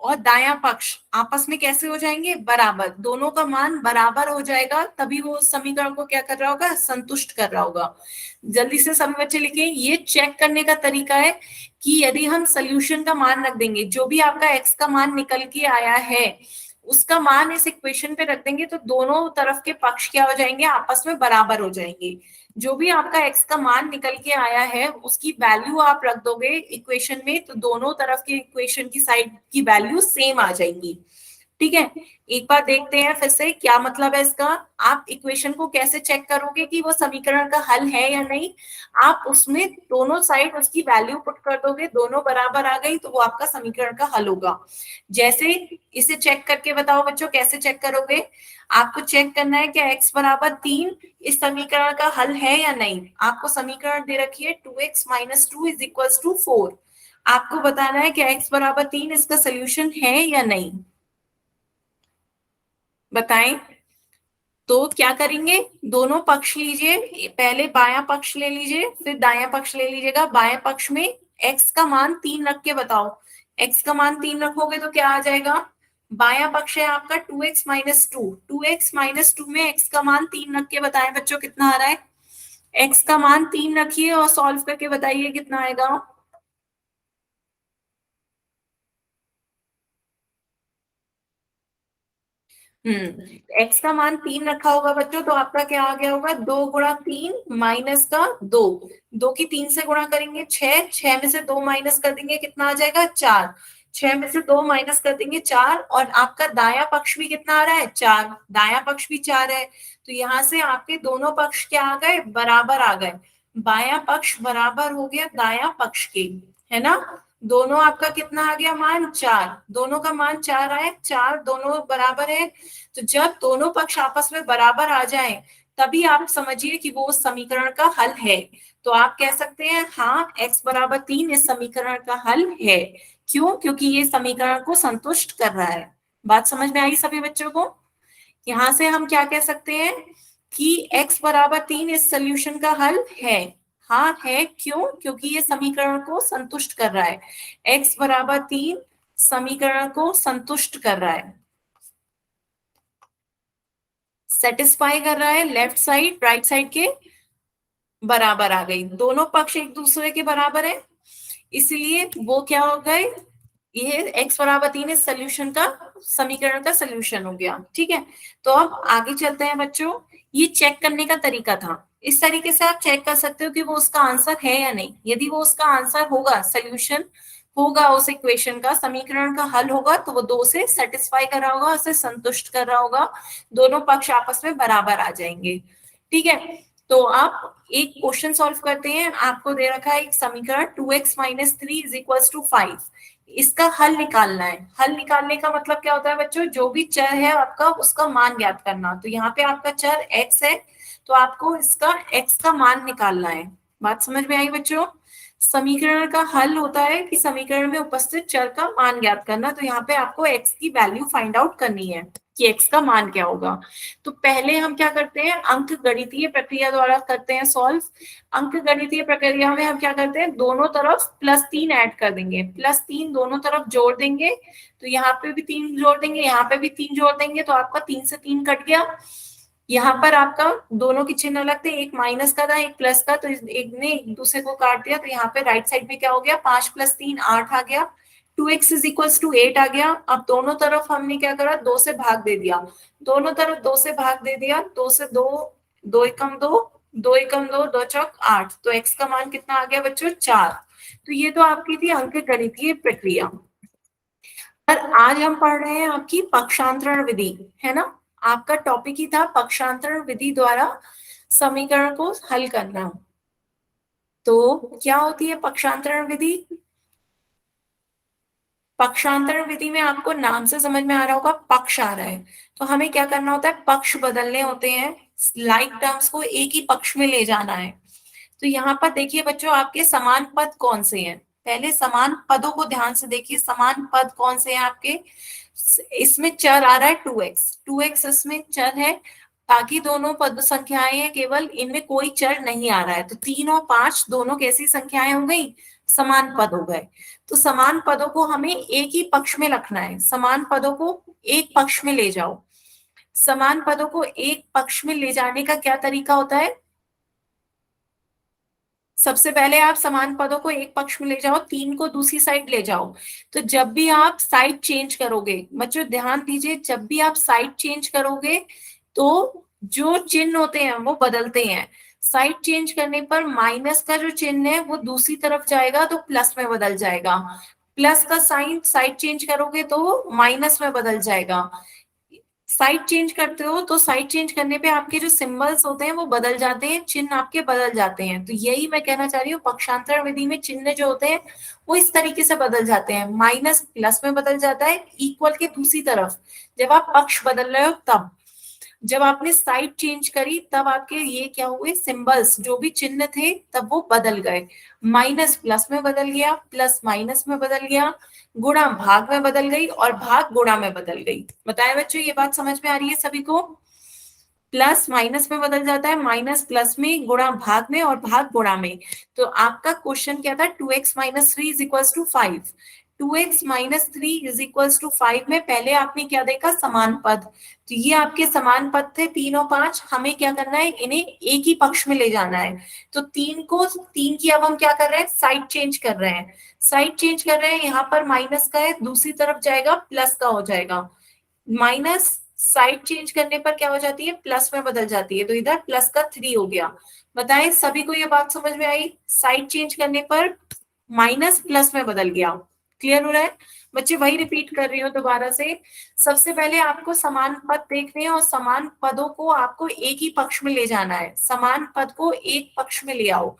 और दायां पक्ष आपस में कैसे हो जाएंगे? बराबर, दोनों का मान बराबर हो जाएगा, तभी वो उस समीकरण को क्या कर रहा होगा? संतुष्ट कर रहा होगा। जल्दी से सभी बच्चे लिखें, ये चेक करने का तरीका है कि यदि हम सोल्यूशन का मान रख देंगे, जो भी आपका एक्स का मान निकल के आया है उसका मान इस इक्वेशन पे रख देंगे, तो दोनों तरफ के पक्ष क्या हो जाएंगे? आपस में बराबर हो जाएंगे। जो भी आपका एक्स का मान निकल के आया है उसकी वैल्यू आप रख दोगे इक्वेशन में, तो दोनों तरफ के इक्वेशन की साइड की वैल्यू सेम आ जाएंगी। ठीक है, एक बार देखते हैं फिर से क्या मतलब है इसका। आप इक्वेशन को कैसे चेक करोगे कि वो समीकरण का हल है या नहीं? आप उसमें दोनों साइड उसकी वैल्यू पुट कर दोगे, दोनों बराबर आ गई तो वो आपका समीकरण का हल होगा। जैसे इसे चेक करके बताओ बच्चों, कैसे चेक करोगे? आपको चेक करना है क्या x=3 इस समीकरण का हल है या नहीं। आपको समीकरण दे रखी है 2x - 2 = 4। आपको बताना है कि x=3 इसका सोल्यूशन है या नहीं, बताएं। तो क्या करेंगे? दोनों पक्ष लीजिए, पहले बायां पक्ष ले लीजिए फिर दायां पक्ष ले लीजिएगा। बाएं पक्ष में x का मान 3 रख के बताओ। x का मान 3 रखोगे तो क्या आ जाएगा? बायां पक्ष है आपका 2x - 2, 2x - 2 में x का मान 3 रख के बताएं बच्चों कितना आ रहा है? x का मान 3 रखिए और सॉल्व करके बताइए कितना आएगा। एक्स का मान 3 रखा होगा बच्चों, तो आपका क्या आ गया होगा? 2 × 3 माइनस का 2, 2 की 3 से गुणा करेंगे 6, 6 में से 2 माइनस कर देंगे कितना आ जाएगा? 4। 6 में से 2 माइनस कर देंगे 4, और आपका दाया पक्ष भी कितना आ रहा है 4, दाया पक्ष भी 4 है, तो यहाँ से आपके दोनों पक्ष क्या आ गए, बराबर आ गए, बाया पक्ष बराबर हो गया दाया पक्ष के, है ना। दोनों आपका कितना आ गया मान 4, दोनों का मान 4 आए, 4 दोनों बराबर है। तो जब दोनों पक्ष आपस में बराबर आ जाए तभी आप समझिए कि वो उस समीकरण का हल है। तो आप कह सकते हैं हाँ x बराबर 3 इस समीकरण का हल है। क्यों? क्योंकि ये समीकरण को संतुष्ट कर रहा है। बात समझ में आई सभी बच्चों को? यहां से हम क्या कह सकते हैं कि x बराबर 3 इस सोल्यूशन का हल है। हाँ है, क्यों? क्योंकि ये समीकरण को संतुष्ट कर रहा है। x बराबर 3 समीकरण को संतुष्ट कर रहा है, सेटिस्फाई कर रहा है, लेफ्ट साइड राइट साइड के बराबर आ गई, दोनों पक्ष एक दूसरे के बराबर है, इसलिए वो क्या हो गए, ये x बराबर 3 इस सोल्यूशन का समीकरण का सोल्यूशन हो गया। ठीक है, तो अब आगे चलते हैं बच्चों। ये चेक करने का तरीका था, इस तरीके से आप चेक कर सकते हो कि वो उसका आंसर है या नहीं। यदि वो उसका आंसर होगा, सोल्यूशन होगा, उस इक्वेशन का समीकरण का हल होगा, तो वो 2 से सेटिस्फाई कर रहा होगा, उसे संतुष्ट कर रहा होगा, दोनों पक्ष आपस में बराबर आ जाएंगे। ठीक है, तो आप एक क्वेश्चन सॉल्व करते हैं। आपको दे रखा है एक समीकरण 2x minus 3 is equal to 5, इसका हल निकालना है। हल निकालने का मतलब क्या होता है बच्चों, जो भी चर है आपका उसका मान ज्ञात करना। तो यहाँ पे आपका चर x है, तो आपको इसका x का मान निकालना है। बात समझ में आई बच्चों? समीकरण का हल होता है कि समीकरण में उपस्थित चर का मान ज्ञात करना। तो यहाँ पे आपको x की वैल्यू फाइंड आउट करनी है कि x का मान क्या होगा। तो पहले हम क्या करते हैं, अंक गणितीय प्रक्रिया द्वारा करते हैं सॉल्व। अंक गणितीय प्रक्रिया में हम क्या करते हैं, दोनों तरफ +3 ऐड कर देंगे, +3 दोनों तरफ जोड़ देंगे, तो यहाँ पे भी 3 जोड़ देंगे, यहाँ पे भी 3 जोड़ देंगे, तो आपका 3 से 3 कट गया। यहाँ पर आपका दोनों की चिन्ह अलग थे, एक माइनस का था एक प्लस का, तो एक ने एक दूसरे को काट दिया। तो यहाँ पे राइट साइड में क्या हो गया, 5 + 3 8 आ गया, 2x इज इक्वल टू 8 आ गया। अब दोनों तरफ हमने क्या करा, 2 से भाग दे दिया, दोनों तरफ 2 से भाग दे दिया, 2 से 2, 2 एकम 2, 2 एकम 2, 2 चौक 8, तो x का मान कितना आ गया बच्चों 4। तो ये तो आपकी थी अंक गणितीय प्रक्रिया। पर आज हम पढ़ रहे हैं आपकी पक्षांतरण विधि, है ना। आपका टॉपिक ही था पक्षांतरण विधि द्वारा समीकरण को हल करना। तो क्या होती है पक्षांतरण विधि? पक्षांतरण विधि में आपको नाम से समझ में आ रहा होगा, पक्ष आ रहा है, तो हमें क्या करना होता है, पक्ष बदलने होते हैं, लाइक टर्म्स को एक ही पक्ष में ले जाना है। तो यहाँ पर देखिए बच्चों, आपके समान पद कौन से हैं, पहले समान पदों को ध्यान से देखिए, समान पद कौन से हैं आपके। इसमें चर आ रहा है 2x, 2x इसमें चर है, बाकी दोनों पद संख्याएं हैं, केवल इनमें कोई चर नहीं आ रहा है। तो 3 और 5 दोनों कैसी संख्याएं हो गई, समान पद हो गए। तो समान पदों को हमें एक ही पक्ष में रखना है, समान पदों को एक पक्ष में ले जाओ। समान पदों को एक पक्ष में ले जाने का क्या तरीका होता है, सबसे पहले आप समान पदों को एक पक्ष में ले जाओ, 3 को दूसरी साइड ले जाओ। तो जब भी आप साइड चेंज करोगे बच्चों, ध्यान दीजिए, जब भी आप साइड चेंज करोगे तो जो चिन्ह होते हैं वो बदलते हैं। साइड चेंज करने पर माइनस का जो चिन्ह है वो दूसरी तरफ जाएगा तो प्लस में बदल जाएगा, प्लस का साइन साइड चेंज करोगे तो माइनस में बदल जाएगा। साइड चेंज करते हो तो साइड चेंज करने पे आपके जो सिंबल्स होते हैं वो बदल जाते हैं, चिन्ह आपके बदल जाते हैं। तो यही मैं कहना चाह रही हूँ, पक्षांतरण विधि में चिन्ह जो होते हैं वो इस तरीके से बदल जाते हैं, माइनस प्लस में बदल जाता है, इक्वल के दूसरी तरफ जब आप पक्ष बदल रहे हो तब। जब आपने साइड चेंज करी तब आपके ये क्या हुए, सिंबल्स जो भी चिन्ह थे तब वो बदल गए, माइनस प्लस में बदल गया, प्लस माइनस में बदल गया, गुणा भाग में बदल गई और भाग गुणा में बदल गई। बताए बच्चों, ये बात समझ में आ रही है सभी को? प्लस माइनस में बदल जाता है, माइनस प्लस में, गुणा भाग में और भाग गुणा में। तो आपका क्वेश्चन क्या था, 2x minus 3 is equal to 5, 2x minus 3 is equal to 5 में पहले आपने क्या देखा, समान पद। तो ये आपके समान पद थे 3 और 5, हमें क्या करना है, इन्हें एक ही पक्ष में ले जाना है। तो 3 की अब हम क्या कर रहे हैं, साइड चेंज कर रहे हैं, साइड चेंज कर रहे हैं, यहाँ पर माइनस का है, दूसरी तरफ जाएगा प्लस का हो जाएगा, माइनस साइड चेंज करने पर क्या हो जाती है, प्लस में बदल जाती है, तो इधर प्लस का 3 हो गया। बताएं सभी को ये बात समझ में आई, साइड चेंज करने पर माइनस प्लस में बदल गया, क्लियर हो रहा है बच्चे? वही रिपीट कर रही हूँ दोबारा से। सबसे पहले आपको समान पद देखने हैं और समान पदों को आपको एक ही पक्ष में ले जाना है। समान पद को एक पक्ष में ले आओ।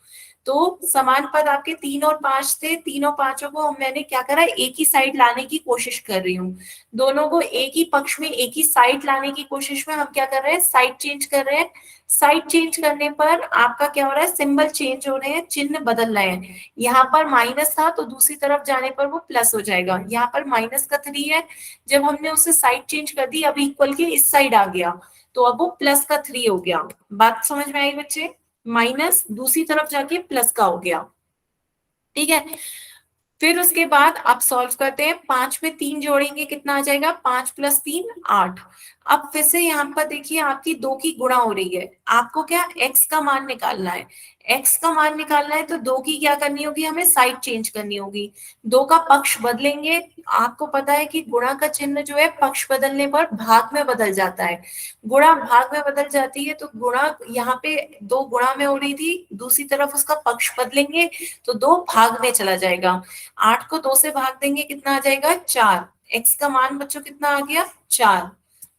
तो समान पद आपके 3 और 5 थे, तीनों पांचों को मैंने क्या करा, एक ही साइड लाने की कोशिश कर रही हूँ। दोनों को एक ही पक्ष में एक ही साइड लाने की कोशिश में हम क्या कर रहे हैं, साइड चेंज कर रहे हैं। साइड चेंज करने पर आपका क्या हो रहा है, सिंबल चेंज हो रहे हैं, चिन्ह बदल रहे हैं। यहाँ पर माइनस था तो दूसरी तरफ जाने पर वो प्लस हो जाएगा। यहाँ पर -3 है, जब हमने उसे साइड चेंज कर दी अब इक्वल के इस साइड आ गया तो अब वो +3 हो गया। बात समझ में आई बच्चे? माइनस दूसरी तरफ जाके प्लस का हो गया। ठीक है, फिर उसके बाद आप सॉल्व करते हैं। 5 में 3 जोड़ेंगे कितना आ जाएगा, 5 + 3 8। अब फिर से यहाँ पर देखिए आपकी 2 की गुणा हो रही है। आपको क्या x का मान निकालना है। x का मान निकालना है तो 2 की क्या करनी होगी, हमें साइड चेंज करनी होगी। 2 का पक्ष बदलेंगे। आपको पता है कि गुणा का चिन्ह जो है पक्ष बदलने पर भाग में बदल जाता है। गुणा भाग में बदल जाती है तो गुणा यहाँ पे 2 गुणा में हो रही थी, दूसरी तरफ उसका पक्ष बदलेंगे तो 2 भाग में चला जाएगा। 8 को 2 से भाग देंगे कितना आ जाएगा, 4। x का मान बच्चों कितना आ गया, 4।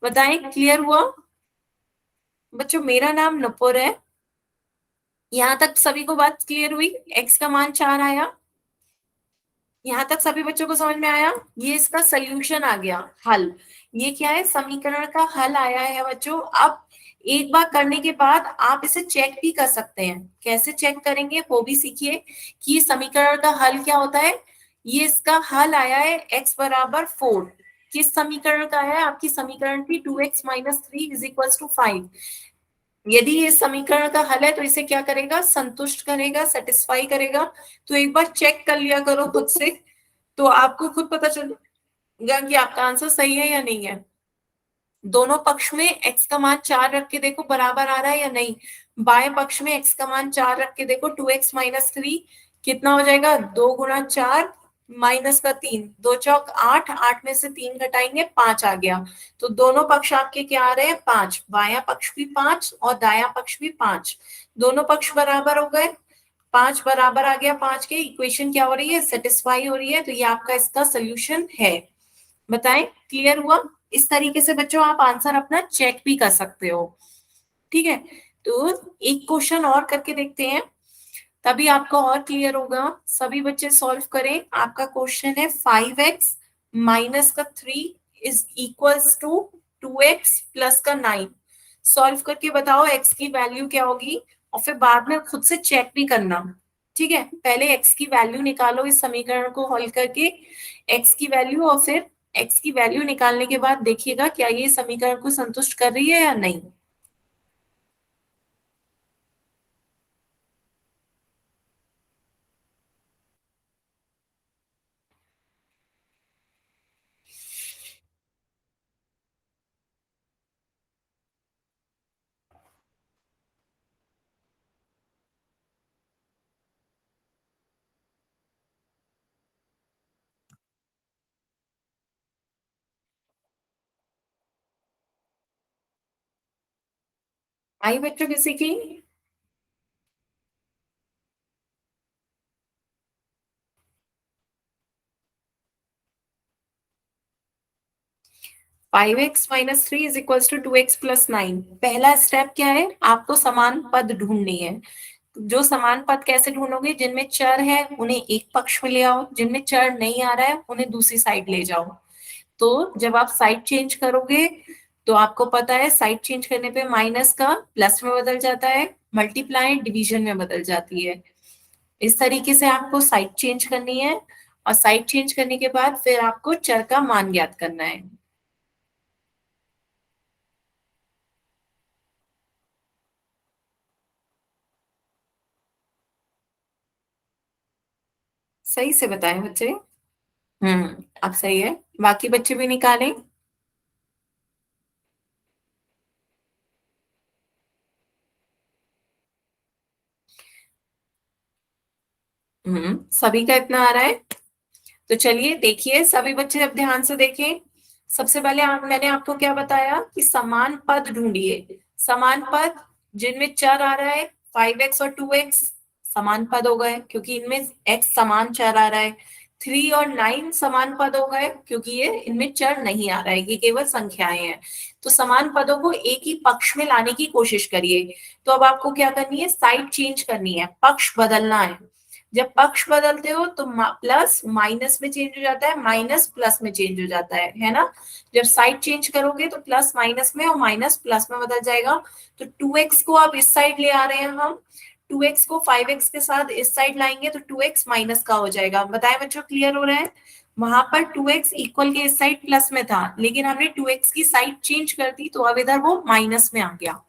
बताएं, क्लियर हुआ बच्चों? मेरा नाम नुपुर है। यहाँ तक सभी को बात क्लियर हुई? x का मान 4 आया। यहाँ तक सभी बच्चों को समझ में आया? ये इसका सोल्यूशन आ गया, हल। ये क्या है, समीकरण का हल आया है बच्चों। अब एक बार करने के बाद आप इसे चेक भी कर सकते हैं। कैसे चेक करेंगे वो भी सीखिए कि समीकरण का हल क्या होता है। ये इसका हल आया है x = 4। किस समीकरण का है, आपकी समीकरण की 2x - 3 = 5। यदि ये समीकरण का हल है तो इसे क्या करेगा, संतुष्ट करेगा, सेटिस्फाई करेगा। तो एक बार चेक कर लिया करो खुद से, तो आपको खुद पता चलेगा कि आपका आंसर सही है या नहीं है। दोनों पक्ष में x का मान 4 रख के देखो बराबर आ रहा है या नहीं। बाएं पक्ष में x का मान 4 रख के देखो, 2x - 3 कितना हो जाएगा, 2 × 4 -3, 2 चौक 8, 8 में से 3 घटाएंगे 5 आ गया। तो दोनों पक्ष आपके क्या आ रहे हैं, 5। बायां पक्ष भी 5 और दायां पक्ष भी 5, दोनों पक्ष बराबर हो गए। 5 बराबर आ गया 5 के, इक्वेशन क्या हो रही है, सेटिस्फाई हो रही है। तो ये आपका इसका सोल्यूशन है। बताएं, क्लियर हुआ? इस तरीके से बच्चों आप आंसर अपना चेक भी कर सकते हो। ठीक है, तो एक क्वेश्चन और करके देखते हैं, तभी आपको और क्लियर होगा। सभी बच्चे सॉल्व करें। आपका क्वेश्चन है 5x - 3 = 2x + 9। सॉल्व करके बताओ x की वैल्यू क्या होगी, और फिर बाद में खुद से चेक भी करना। ठीक है, पहले x की वैल्यू निकालो इस समीकरण को हल करके, x की वैल्यू, और फिर x की वैल्यू निकालने के बाद देखिएगा क्या ये समीकरण को संतुष्ट कर रही है या नहीं। आई बच्चों किसी की? 5x - 3 = 2x + 9। पहला स्टेप क्या है, आपको समान पद ढूंढनी है। जो समान पद कैसे ढूंढोगे, जिनमें चर है उन्हें एक पक्ष में ले आओ, जिनमें चर नहीं आ रहा है उन्हें दूसरी साइड ले जाओ। तो जब आप साइड चेंज करोगे तो आपको पता है साइड चेंज करने पे माइनस का प्लस में बदल जाता है, मल्टीप्लाई डिवीजन में बदल जाती है। इस तरीके से आपको साइड चेंज करनी है, और साइड चेंज करने के बाद फिर आपको चर का मान ज्ञात करना है। सही से बताएं बच्चे। अब सही है, बाकी बच्चे भी निकालें। सभी का इतना आ रहा है। तो चलिए देखिए सभी बच्चे अब ध्यान से देखें। सबसे पहले मैंने आपको क्या बताया कि समान पद ढूंढिए। समान पद जिनमें चर आ रहा है, 5x और 2x समान पद हो गए क्योंकि इनमें x समान चर आ रहा है। 3 और 9 समान पद हो गए, क्योंकि ये इनमें चर नहीं आ रहा है, ये केवल संख्याएं हैं। तो समान पदों को एक ही पक्ष में लाने की कोशिश करिए। तो अब आपको क्या करनी है, साइड चेंज करनी है, पक्ष बदलना है। जब पक्ष बदलते हो तो प्लस माइनस में चेंज हो जाता है, माइनस प्लस में चेंज हो जाता है ना। जब साइड चेंज करोगे तो प्लस माइनस में और माइनस प्लस में बदल जाएगा। तो 2x को आप इस साइड ले आ रहे हैं हम, 2x को 5x के साथ इस साइड लाएंगे तो 2x माइनस का हो जाएगा। बताएं बच्चों, क्लियर हो रहा है? वहां पर 2x इक्वल के इस साइड प्लस में था, लेकिन हमने 2x की साइड चेंज कर दी तो अब इधर वो माइनस में आ गया,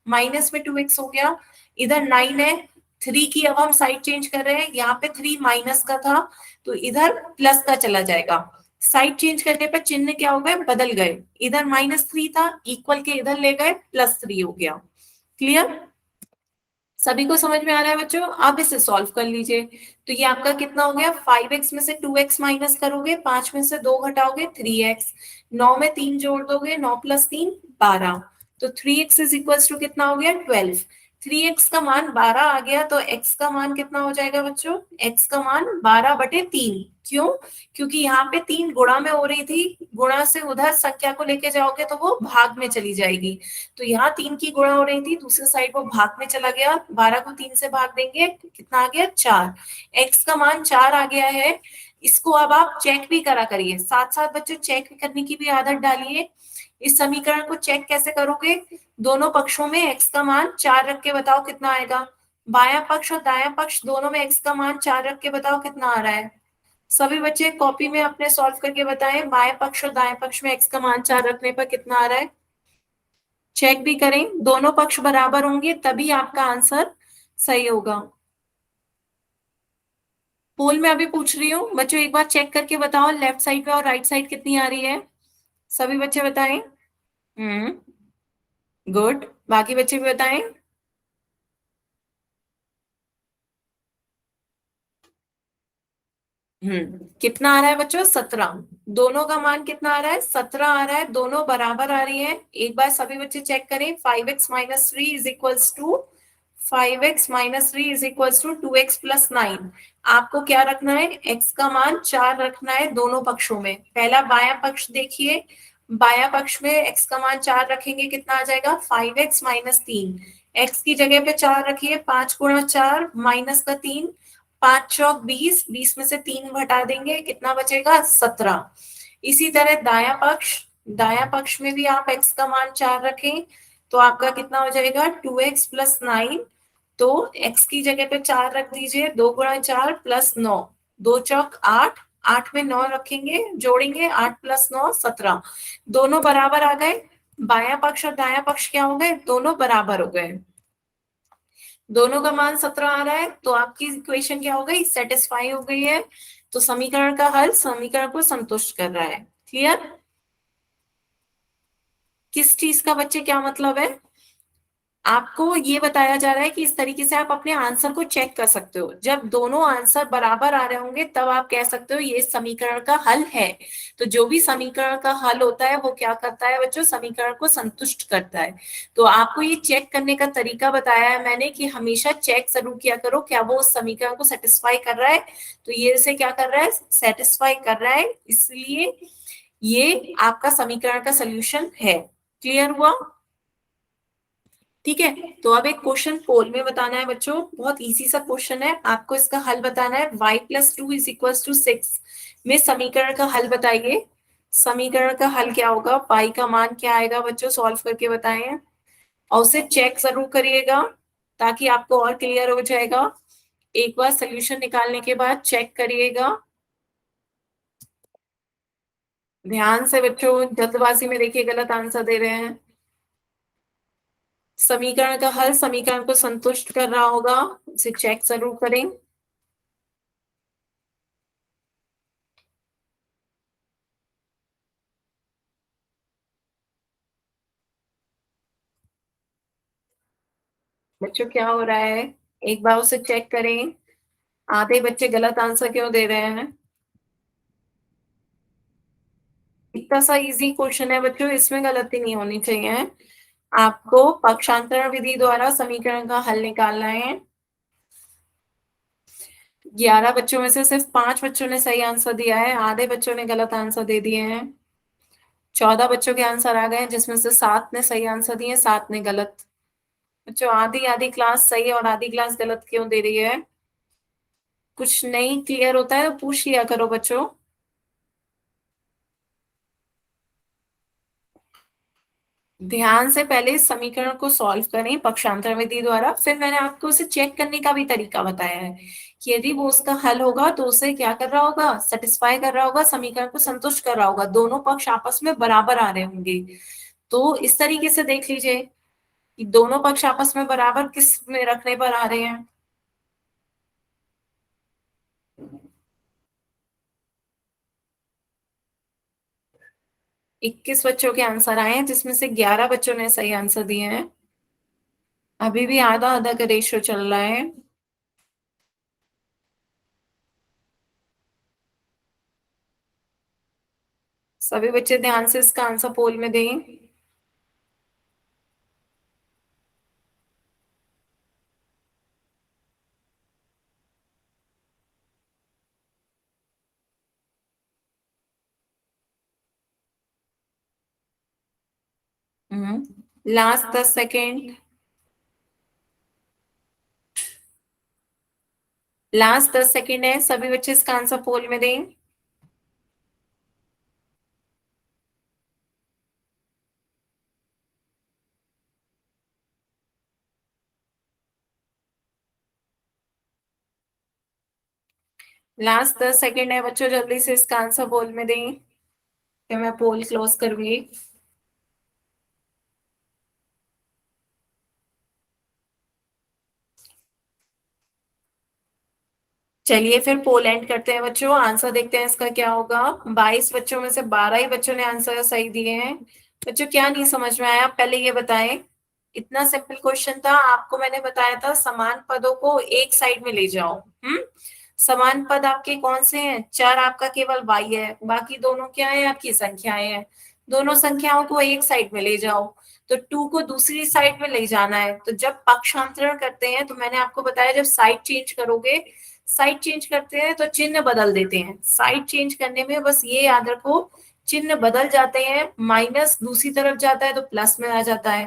माइनस में 2x हो गया। इधर 9 है, 3 की अब हम साइड चेंज कर रहे हैं, यहाँ पे 3 माइनस का था तो इधर प्लस का चला जाएगा। साइड चेंज करने पर चिन्ह क्या हो गए, बदल गए। इधर -3 था, इक्वल के इधर ले गए, +3 हो गया। क्लियर? सभी को समझ में आ रहा है बच्चों? आप इसे सॉल्व कर लीजिए। तो ये आपका कितना हो गया, 5x में से 2x माइनस करोगे, 5 में से 2 घटाओगे 3x, 9 में 3 जोड़ दोगे, 9 + 3 12। तो 3x इज इक्वल टू कितना हो गया, 12। 3x का मान 12 आ गया तो x का मान कितना हो जाएगा बच्चों, x का मान 12/3। क्यों? क्योंकि यहाँ पे 3 गुणा में हो रही थी, गुणा से उधर संख्या को लेके जाओगे तो वो भाग में चली जाएगी। तो यहाँ 3 की गुणा हो रही थी, दूसरी साइड वो भाग में चला गया, 12 को 3 से भाग देंगे कितना आ गया, 4। x का मान 4 आ गया है। इसको अब आप चेक भी करा करिए, साथ साथ बच्चों चेक करने की भी आदत डालिए। इस समीकरण को चेक कैसे करोगे, दोनों पक्षों में x का मान 4 रख के बताओ कितना आएगा। बायां पक्ष और दायां पक्ष दोनों में x का मान 4 रख के बताओ कितना आ रहा है। सभी बच्चे कॉपी में अपने सॉल्व करके बताएं, बाएं पक्ष और दाएं पक्ष में x का मान 4 रखने पर कितना आ रहा है। चेक भी करें, दोनों पक्ष बराबर होंगे तभी आपका आंसर सही होगा। पोल में अभी पूछ रही हूँ बच्चों, एक बार चेक करके बताओ लेफ्ट साइड पे और राइट साइड कितनी आ रही है। सभी बच्चे बताएं। गुड, बाकी बच्चे भी बताएं। कितना आ रहा है बच्चों, 17। दोनों का मान कितना आ रहा है, 17 आ रहा है, दोनों बराबर आ रही है। एक बार सभी बच्चे चेक करें, 5x - 3 is equals to 5x - 3 is equals to 2x + 9। आपको क्या रखना है, x का मान 4 रखना है दोनों पक्षों में। पहला बायां पक्ष देखिए, बायां पक्ष में x का मान 4 रखेंगे कितना आ जाएगा, 5x - 3। x की जगह पे 4 रखिए, 5 × 4 माइनस का 3, 5 चौक 20, 20 में से 3 घटा देंगे कितना बचेगा, 17। इसी तरह दायां पक्ष में भी आप x का मान 4 रखें तो आपका कितना हो जाएगा, 2x + 9। तो x की जगह पे 4 रख दीजिए, 2 × 4 + 9, 2 चौक 8, 8 में 9 रखेंगे, जोड़ेंगे 8 + 9 17। दोनों बराबर आ गए, बायां पक्ष और दायां पक्ष क्या हो गए, दोनों बराबर हो गए। दोनों का मान 17 आ रहा है तो आपकी इक्वेशन क्या हो गई, सेटिस्फाई हो गई है। तो समीकरण का हल समीकरण को संतुष्ट कर रहा है। क्लियर? किस चीज का बच्चे क्या मतलब है, आपको ये बताया जा रहा है कि इस तरीके से आप अपने आंसर को चेक कर सकते हो। जब दोनों आंसर बराबर आ रहे होंगे तब आप कह सकते हो ये समीकरण का हल है। तो जो भी समीकरण का हल होता है वो क्या करता है बच्चों, समीकरण को संतुष्ट करता है। तो आपको ये चेक करने का तरीका बताया है मैंने कि हमेशा चेक जरूर किया करो क्या वो उस समीकरण को सेटिस्फाई कर रहा है। तो ये इसे क्या कर रहा है, सेटिस्फाई कर रहा है, इसलिए ये आपका समीकरण का सोल्यूशन है। क्लियर हुआ? ठीक है। तो अब एक क्वेश्चन पोल में बताना है बच्चों, बहुत इजी सा क्वेश्चन है, आपको इसका हल बताना है। y+2 इज इक्वल टू 6 में समीकरण का हल बताइए। समीकरण का हल क्या होगा, y का मान क्या आएगा बच्चों, सॉल्व करके बताएं और उसे चेक जरूर करिएगा ताकि आपको और क्लियर हो जाएगा। एक बार सोल्यूशन निकालने के बाद चेक करिएगा ध्यान से बच्चों, जल्दबाजी में देखिए गलत आंसर दे रहे हैं। समीकरण का हल समीकरण को संतुष्ट कर रहा होगा, इसे चेक जरूर करें। बच्चों क्या हो रहा है, एक बार उसे चेक करें। आधे बच्चे गलत आंसर क्यों दे रहे हैं। इतना सा इजी क्वेश्चन है बच्चों, इसमें गलती नहीं होनी चाहिए। आपको पक्षांतरण विधि द्वारा समीकरण का हल निकालना है। 11 बच्चों में से सिर्फ 5 बच्चों ने सही आंसर दिया है, आधे बच्चों ने गलत आंसर दे दिए हैं। 14 बच्चों के आंसर आ गए हैं, जिसमें से 7 ने सही आंसर दिए, 7 ने गलत। बच्चों, आधी आधी क्लास सही और आधी क्लास गलत क्यों दे रही है? कुछ नहीं क्लियर होता है तो पूछ लिया करो बच्चों। ध्यान से पहले इस समीकरण को सॉल्व करें पक्षांतर विधि द्वारा, फिर मैंने आपको उसे चेक करने का भी तरीका बताया है कि यदि वो उसका हल होगा तो उसे क्या कर रहा होगा, सेटिस्फाई कर रहा होगा, समीकरण को संतुष्ट कर रहा होगा, दोनों पक्ष आपस में बराबर आ रहे होंगे। तो इस तरीके से देख लीजिए कि दोनों पक्ष आपस में बराबर किस में रखने पर आ रहे हैं। 21 बच्चों के आंसर आए हैं, जिसमें से 11 बच्चों ने सही आंसर दिए हैं। अभी भी आधा आधा का रेशियो चल रहा है। सभी बच्चे ध्यान से इसका आंसर पोल में दें। Last 10 second. लास्ट 10 सेकेंड है, सभी बच्चे इसका आंसर पोल में दें। लास्ट 10 सेकेंड है बच्चों, जल्दी से इसका आंसर पोल में दें, फिर मैं पोल क्लोज करूंगी। चलिए फिर पोल एंड करते हैं बच्चों, आंसर देखते हैं इसका क्या होगा। 22 बच्चों में से 12 ही बच्चों ने आंसर सही दिए हैं। बच्चों, क्या नहीं समझ में आया, पहले ये बताएं। इतना सिंपल क्वेश्चन था, आपको मैंने बताया था समान पदों को एक साइड में ले जाओ। समान पद आपके कौन से हैं? चार आपका केवल y है, बाकी दोनों क्या है, आपकी संख्याएं हैं। दोनों संख्याओं को एक साइड में ले जाओ, तो 2 को दूसरी साइड में ले जाना है। तो जब पक्षांतरण करते हैं तो मैंने आपको बताया, जब साइड चेंज करोगे, साइड चेंज करते हैं तो चिन्ह बदल देते हैं। साइड चेंज करने में बस ये याद रखो, चिन्ह बदल जाते हैं। माइनस दूसरी तरफ जाता है तो प्लस में आ जाता है,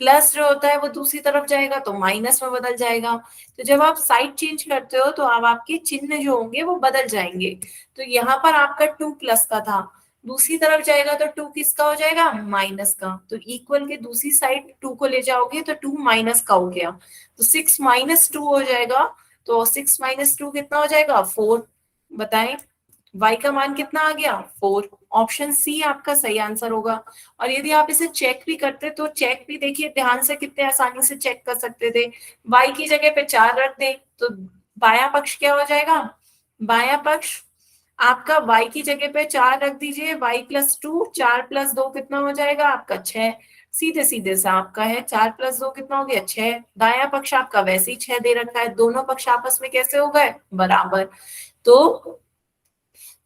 प्लस जो होता है वो दूसरी तरफ जाएगा तो माइनस में बदल जाएगा। तो जब आप साइड चेंज करते हो तो अब आपके चिन्ह जो होंगे वो बदल जाएंगे। तो यहाँ पर आपका 2 प्लस का था, दूसरी तरफ जाएगा तो 2 किसका हो जाएगा, माइनस का। तो इक्वल के दूसरी साइड 2 को ले जाओगे तो 2 माइनस का हो गया, तो 6 माइनस 2 हो जाएगा। तो 6 माइनस 2 कितना हो जाएगा, 4। बताएं y का मान कितना आ गया, 4। ऑप्शन सी आपका सही आंसर होगा। और यदि आप इसे चेक भी करते तो चेक भी देखिए ध्यान से, कितने आसानी से चेक कर सकते थे। y की जगह पे 4 रख दें तो बायां पक्ष क्या हो जाएगा, बायां पक्ष आपका y की जगह पे 4 रख दीजिए, y+2, 4+2 कितना हो जाएगा आपका 6। सीधे सीधे से आपका है, 4+2 कितना हो गया 6। दायां पक्ष आपका वैसे ही 6 दे रखा है, दोनों पक्ष आपस में कैसे हो गए, बराबर। तो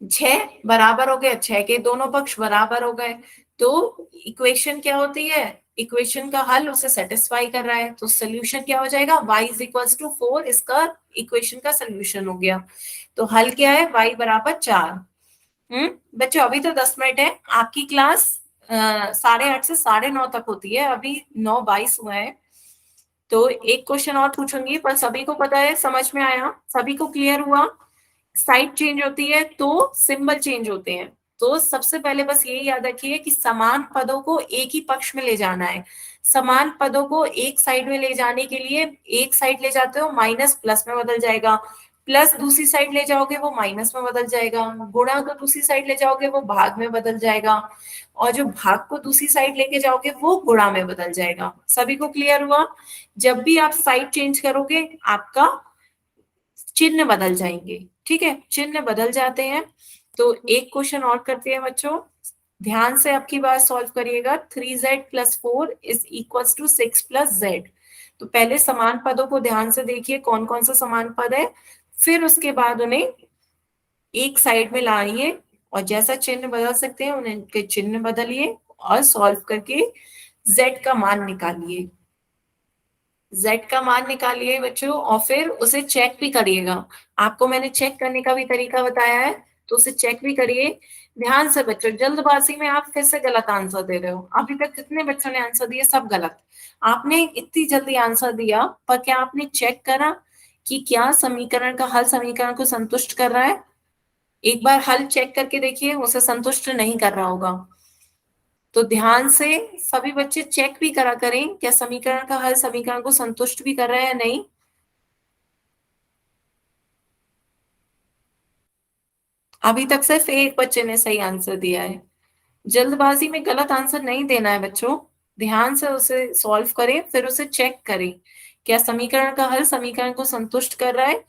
6 बराबर हो गए, 6 के दोनों पक्ष बराबर हो गए। तो इक्वेशन क्या होती है, इक्वेशन का हल उसे सेटिस्फाई कर रहा है, तो सोल्यूशन क्या हो जाएगा, y=4, इसका इक्वेशन का सोल्यूशन हो गया। तो हल क्या है, y बराबर 4। बच्चों, अभी तो 10 मिनट है, आपकी क्लास 8:30 से 9:30 तक होती है, अभी 9:22 हुआ है। तो एक क्वेश्चन और पूछूंगी, पर सभी को पता है, समझ में आया, सभी को क्लियर हुआ। साइड चेंज होती है तो सिंबल चेंज होते हैं। तो सबसे पहले बस यही याद रखिए कि समान पदों को एक ही पक्ष में ले जाना है। समान पदों को एक साइड में ले जाने के लिए, एक साइड ले जाते हो माइनस प्लस में बदल जाएगा, प्लस दूसरी साइड ले जाओगे वो माइनस में बदल जाएगा, गुणा को दूसरी साइड ले जाओगे वो भाग में बदल जाएगा, और जो भाग को दूसरी साइड लेके जाओगे वो गुणा में बदल जाएगा। सभी को क्लियर हुआ? जब भी आप साइड चेंज करोगे आपका चिन्ह बदल जाएंगे, ठीक है, चिन्ह बदल जाते हैं। तो एक क्वेश्चन और करते हैं बच्चों, ध्यान से आपकी बात सॉल्व करिएगा। 3z+4 = 6+z। तो पहले समान पदों को ध्यान से देखिए कौन कौन सा समान पद है, फिर उसके बाद उन्हें एक साइड में लाइए, और जैसा चिन्ह बदल सकते हैं उनके चिन्ह बदलिए और सॉल्व करके z का मान निकालिए। Z का मान निकालिए बच्चों और फिर उसे चेक भी करिएगा। आपको मैंने चेक करने का भी तरीका बताया है, तो उसे चेक भी करिए ध्यान से बच्चों। जल्दबाजी में आप फिर से गलत आंसर दे रहे हो। अभी तक जितने बच्चों ने आंसर दिए सब गलत। आपने इतनी जल्दी आंसर दिया, पर क्या आपने चेक करा कि क्या समीकरण का हल समीकरण को संतुष्ट कर रहा है? एक बार हल चेक करके देखिए, उसे संतुष्ट नहीं कर रहा होगा। तो ध्यान से सभी बच्चे चेक भी करा करें, क्या समीकरण का हल समीकरण को संतुष्ट भी कर रहा है या नहीं। अभी तक सिर्फ एक बच्चे ने सही आंसर दिया है। जल्दबाजी में गलत आंसर नहीं देना है बच्चों। ध्यान से उसे सॉल्व करें, फिर उसे चेक करें क्या समीकरण का हल समीकरण को संतुष्ट कर रहा है।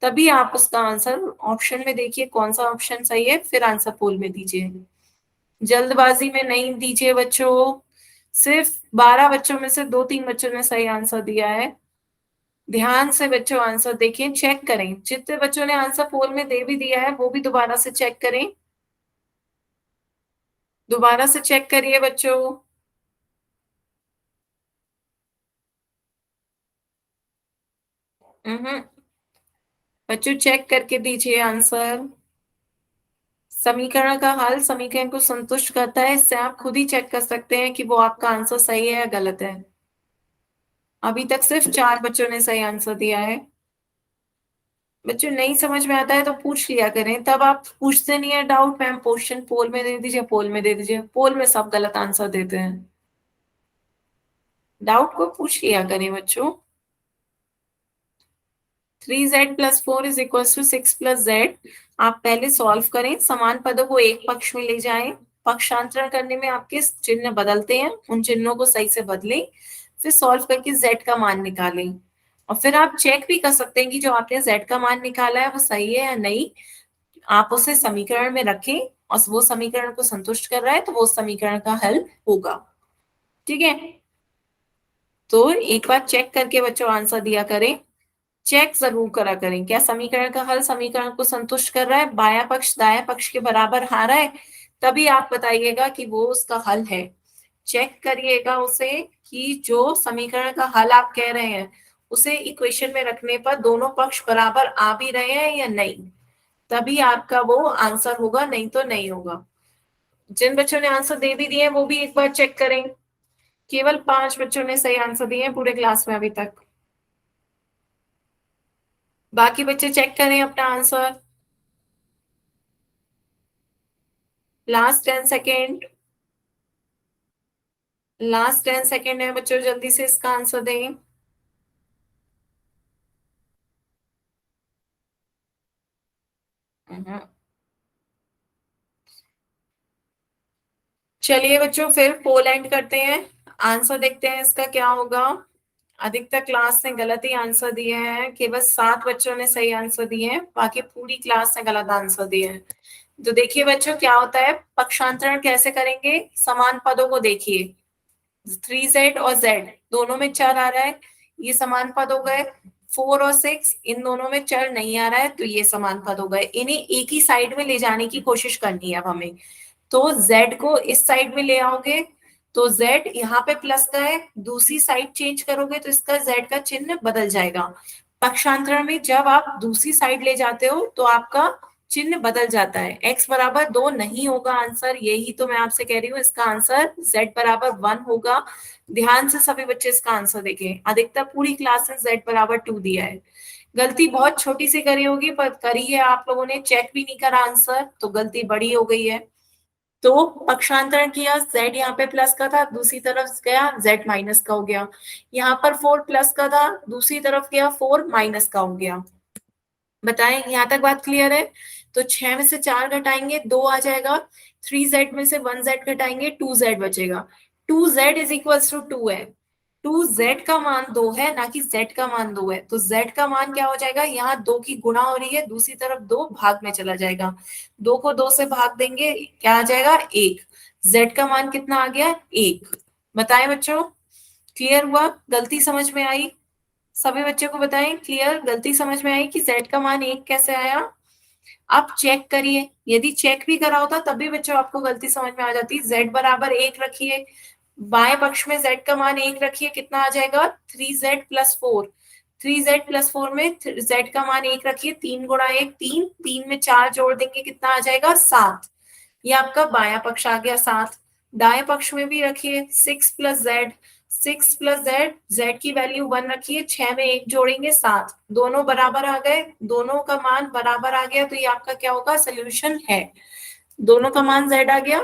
तभी आप उसका आंसर ऑप्शन में देखिए कौन सा ऑप्शन सही है, फिर आंसर पोल में दीजिए। जल्दबाजी में नहीं दीजिए बच्चों। सिर्फ 12 बच्चों में से 2-3 बच्चों ने सही आंसर दिया है। ध्यान से बच्चों आंसर देखिए, चेक करें। जितने बच्चों ने आंसर पोल में दे भी दिया है वो भी दोबारा से चेक करें। दोबारा से चेक करिए बच्चों। हम्म बच्चों चेक करके दीजिए आंसर। समीकरण का हल समीकरण को संतुष्ट करता है, इससे आप खुद ही चेक कर सकते हैं कि वो आपका आंसर सही है या गलत है। अभी तक सिर्फ 4 बच्चों ने सही आंसर दिया है। बच्चों नहीं समझ में आता है तो पूछ लिया करें, तब आप पूछते नहीं है डाउट मैम क्वेश्चन पोल में दे दीजिए, पोल में दे दीजिए। पोल में सब गलत आंसर देते हैं। डाउट को पूछ लिया करें बच्चों। 3z+4 = 6+z। आप पहले सॉल्व करें, समान पदों को एक पक्ष में ले जाएं। पक्षांतरण करने में आपके चिन्ह बदलते हैं, उन चिन्हों को सही से बदलें। फिर सॉल्व करके z का मान निकालें। और फिर आप चेक भी कर सकते हैं कि जो आपने z का मान निकाला है वो सही है या नहीं। आप उसे समीकरण में रखें और वो समीकरण को संतुष्ट कर रहा है तो वो समीकरण का हल होगा। ठीक है, तो एक बार चेक करके बच्चों आंसर दिया करें। चेक जरूर करा करें क्या समीकरण का हल समीकरण को संतुष्ट कर रहा है, बाया पक्ष दाया पक्ष के बराबर आ रहा है। तभी आप बताइएगा कि वो उसका हल है। चेक करिएगा उसे कि जो समीकरण का हल आप कह रहे हैं उसे इक्वेशन में रखने पर दोनों पक्ष बराबर आ भी रहे हैं या नहीं। तभी आपका वो आंसर होगा, नहीं तो नहीं होगा। जिन बच्चों ने आंसर दे भी दिए वो भी एक बार चेक करें। केवल 5 बच्चों ने सही आंसर दिए हैं पूरे क्लास में अभी तक। बाकी बच्चे चेक करें अपना answer. Last 10 second. Last 10 second है बच्चों, जल्दी से इसका आंसर दें। हम्म। चलिए बच्चों फिर पोल एंड करते हैं। आंसर देखते हैं इसका क्या होगा। अधिकतर क्लास ने गलत ही आंसर दिए हैं, केवल 7 बच्चों ने सही आंसर दिए हैं, बाकी पूरी क्लास ने गलत आंसर दिए हैं। तो देखिए बच्चों क्या होता है, पक्षांतरण कैसे करेंगे। समान पदों को देखिए, 3z और z दोनों में चर आ रहा है, ये समान पद हो गए। 4 और 6 इन दोनों में चर नहीं आ रहा है, तो ये समान पद हो गए। इन्हें एक ही साइड में ले जाने की कोशिश करनी है अब हमें। तो z को इस साइड में ले आओगे तो z यहाँ पे प्लस का है, दूसरी साइड चेंज करोगे तो इसका z का चिन्ह बदल जाएगा। पक्षांतरण में जब आप दूसरी साइड ले जाते हो तो आपका चिन्ह बदल जाता है। x = 2 नहीं होगा आंसर, यही तो मैं आपसे कह रही हूँ। इसका आंसर z = 1 होगा। ध्यान से सभी बच्चे इसका आंसर देखें। अधिकतर पूरी क्लास में z = 2 दिया है। गलती बहुत छोटी सी करी होगी पर करी है आप लोगों ने, चेक भी नहीं करा आंसर, तो गलती बड़ी हो गई है। तो पक्षांतरण किया, z यहाँ पे प्लस का था, दूसरी तरफ गया z माइनस का हो गया। यहाँ पर 4 प्लस का था, दूसरी तरफ गया 4 माइनस का हो गया। बताएं यहाँ तक बात क्लियर है। तो 6 में से 4 घटाएंगे 2 आ जाएगा। 3z में से 1z घटाएंगे 2z बचेगा। 2z = 2 है। 2z का मान 2 है, ना कि z का मान 2 है। तो z का मान क्या हो जाएगा, यहाँ 2 की गुणा हो रही है, दूसरी तरफ 2 भाग में चला जाएगा। 2 को 2 से भाग देंगे क्या आ जाएगा 1। z का मान कितना आ गया 1। बताएं बच्चों क्लियर हुआ, गलती समझ में आई। सभी बच्चों को बताएं क्लियर, गलती समझ में आई कि z का मान 1 कैसे आया। आप चेक करिए, यदि चेक भी करा होता तब भी बच्चों आपको गलती समझ में आ जाती। z = 1 रखिए, बाएं पक्ष में z का मान 1 रखिए, कितना आ जाएगा 3z+4। 3z+4 में z का मान 1 रखिए, 3 गुणा 1 3, 3 में 4 जोड़ देंगे कितना आ जाएगा 7। ये आपका बायां पक्ष आ गया 7। दाएं पक्ष में भी रखिए 6+z, 6+z, z की वैल्यू 1 रखिए, 6 में 1 जोड़ेंगे 7, दोनों बराबर आ गए, दोनों का मान बराबर आ गया, तो ये आपका क्या होगा सोल्यूशन है। दोनों का मान z आ गया।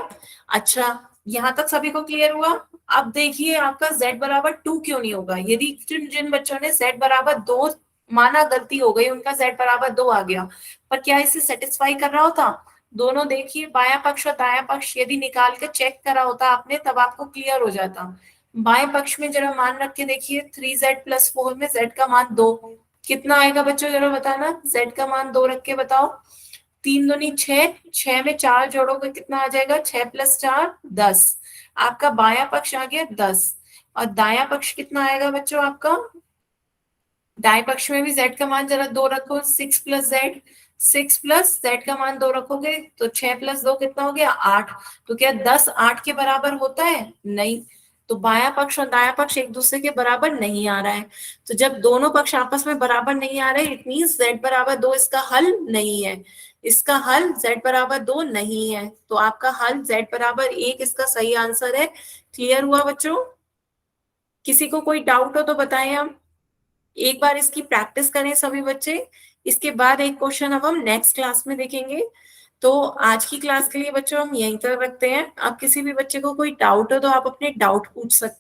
अच्छा, यहां तक सभी को क्लियर हुआ। अब देखिए आपका z बराबर 2 क्यों नहीं होगा। यदि जिन जिन बच्चों ने z बराबर 2 माना, गलती हो गई, उनका z बराबर 2 आ गया, पर क्या इसे सेटिस्फाई कर रहा होता। दोनों देखिए, बायां पक्ष और दायां पक्ष यदि निकाल के चेक करा होता आपने, तब आपको क्लियर हो जाता। बाएं पक्ष में जरा मान रख के देखिए, 3z+4 में z का मान 2, कितना आएगा बच्चों जरा बताना। z का मान 2 रख के बताओ। 3 दूनी 6, 6 में 4 जोड़ोगे कितना आ जाएगा, 6+4 10। आपका बायां पक्ष आ गया 10, और दायां पक्ष कितना आएगा बच्चों आपका। दाएं पक्ष में भी z का मान जरा 2 रखो, 6+z, 6+z का मान 2 रखोगे तो 6+2 कितना हो गया 8। तो क्या 10 8 के बराबर होता है, नहीं। तो बायां पक्ष और दायां पक्ष एक दूसरे के बराबर नहीं आ रहा है। तो जब दोनों पक्ष आपस में बराबर नहीं आ रहे, इट मीन z बराबर 2 इसका हल नहीं है। इसका हल z बराबर 2 नहीं है, तो आपका हल z बराबर 1 इसका सही आंसर है। क्लियर हुआ बच्चों। किसी को कोई डाउट हो तो बताएं हम। एक बार इसकी प्रैक्टिस करें सभी बच्चे। इसके बाद एक क्वेश्चन अब हम नेक्स्ट क्लास में देखेंगे। तो आज की क्लास के लिए बच्चों हम यहीं तक रखते हैं। अब किसी भी बच्चे को कोई डाउट हो तो आप अपने डाउट पूछ सकते हैं।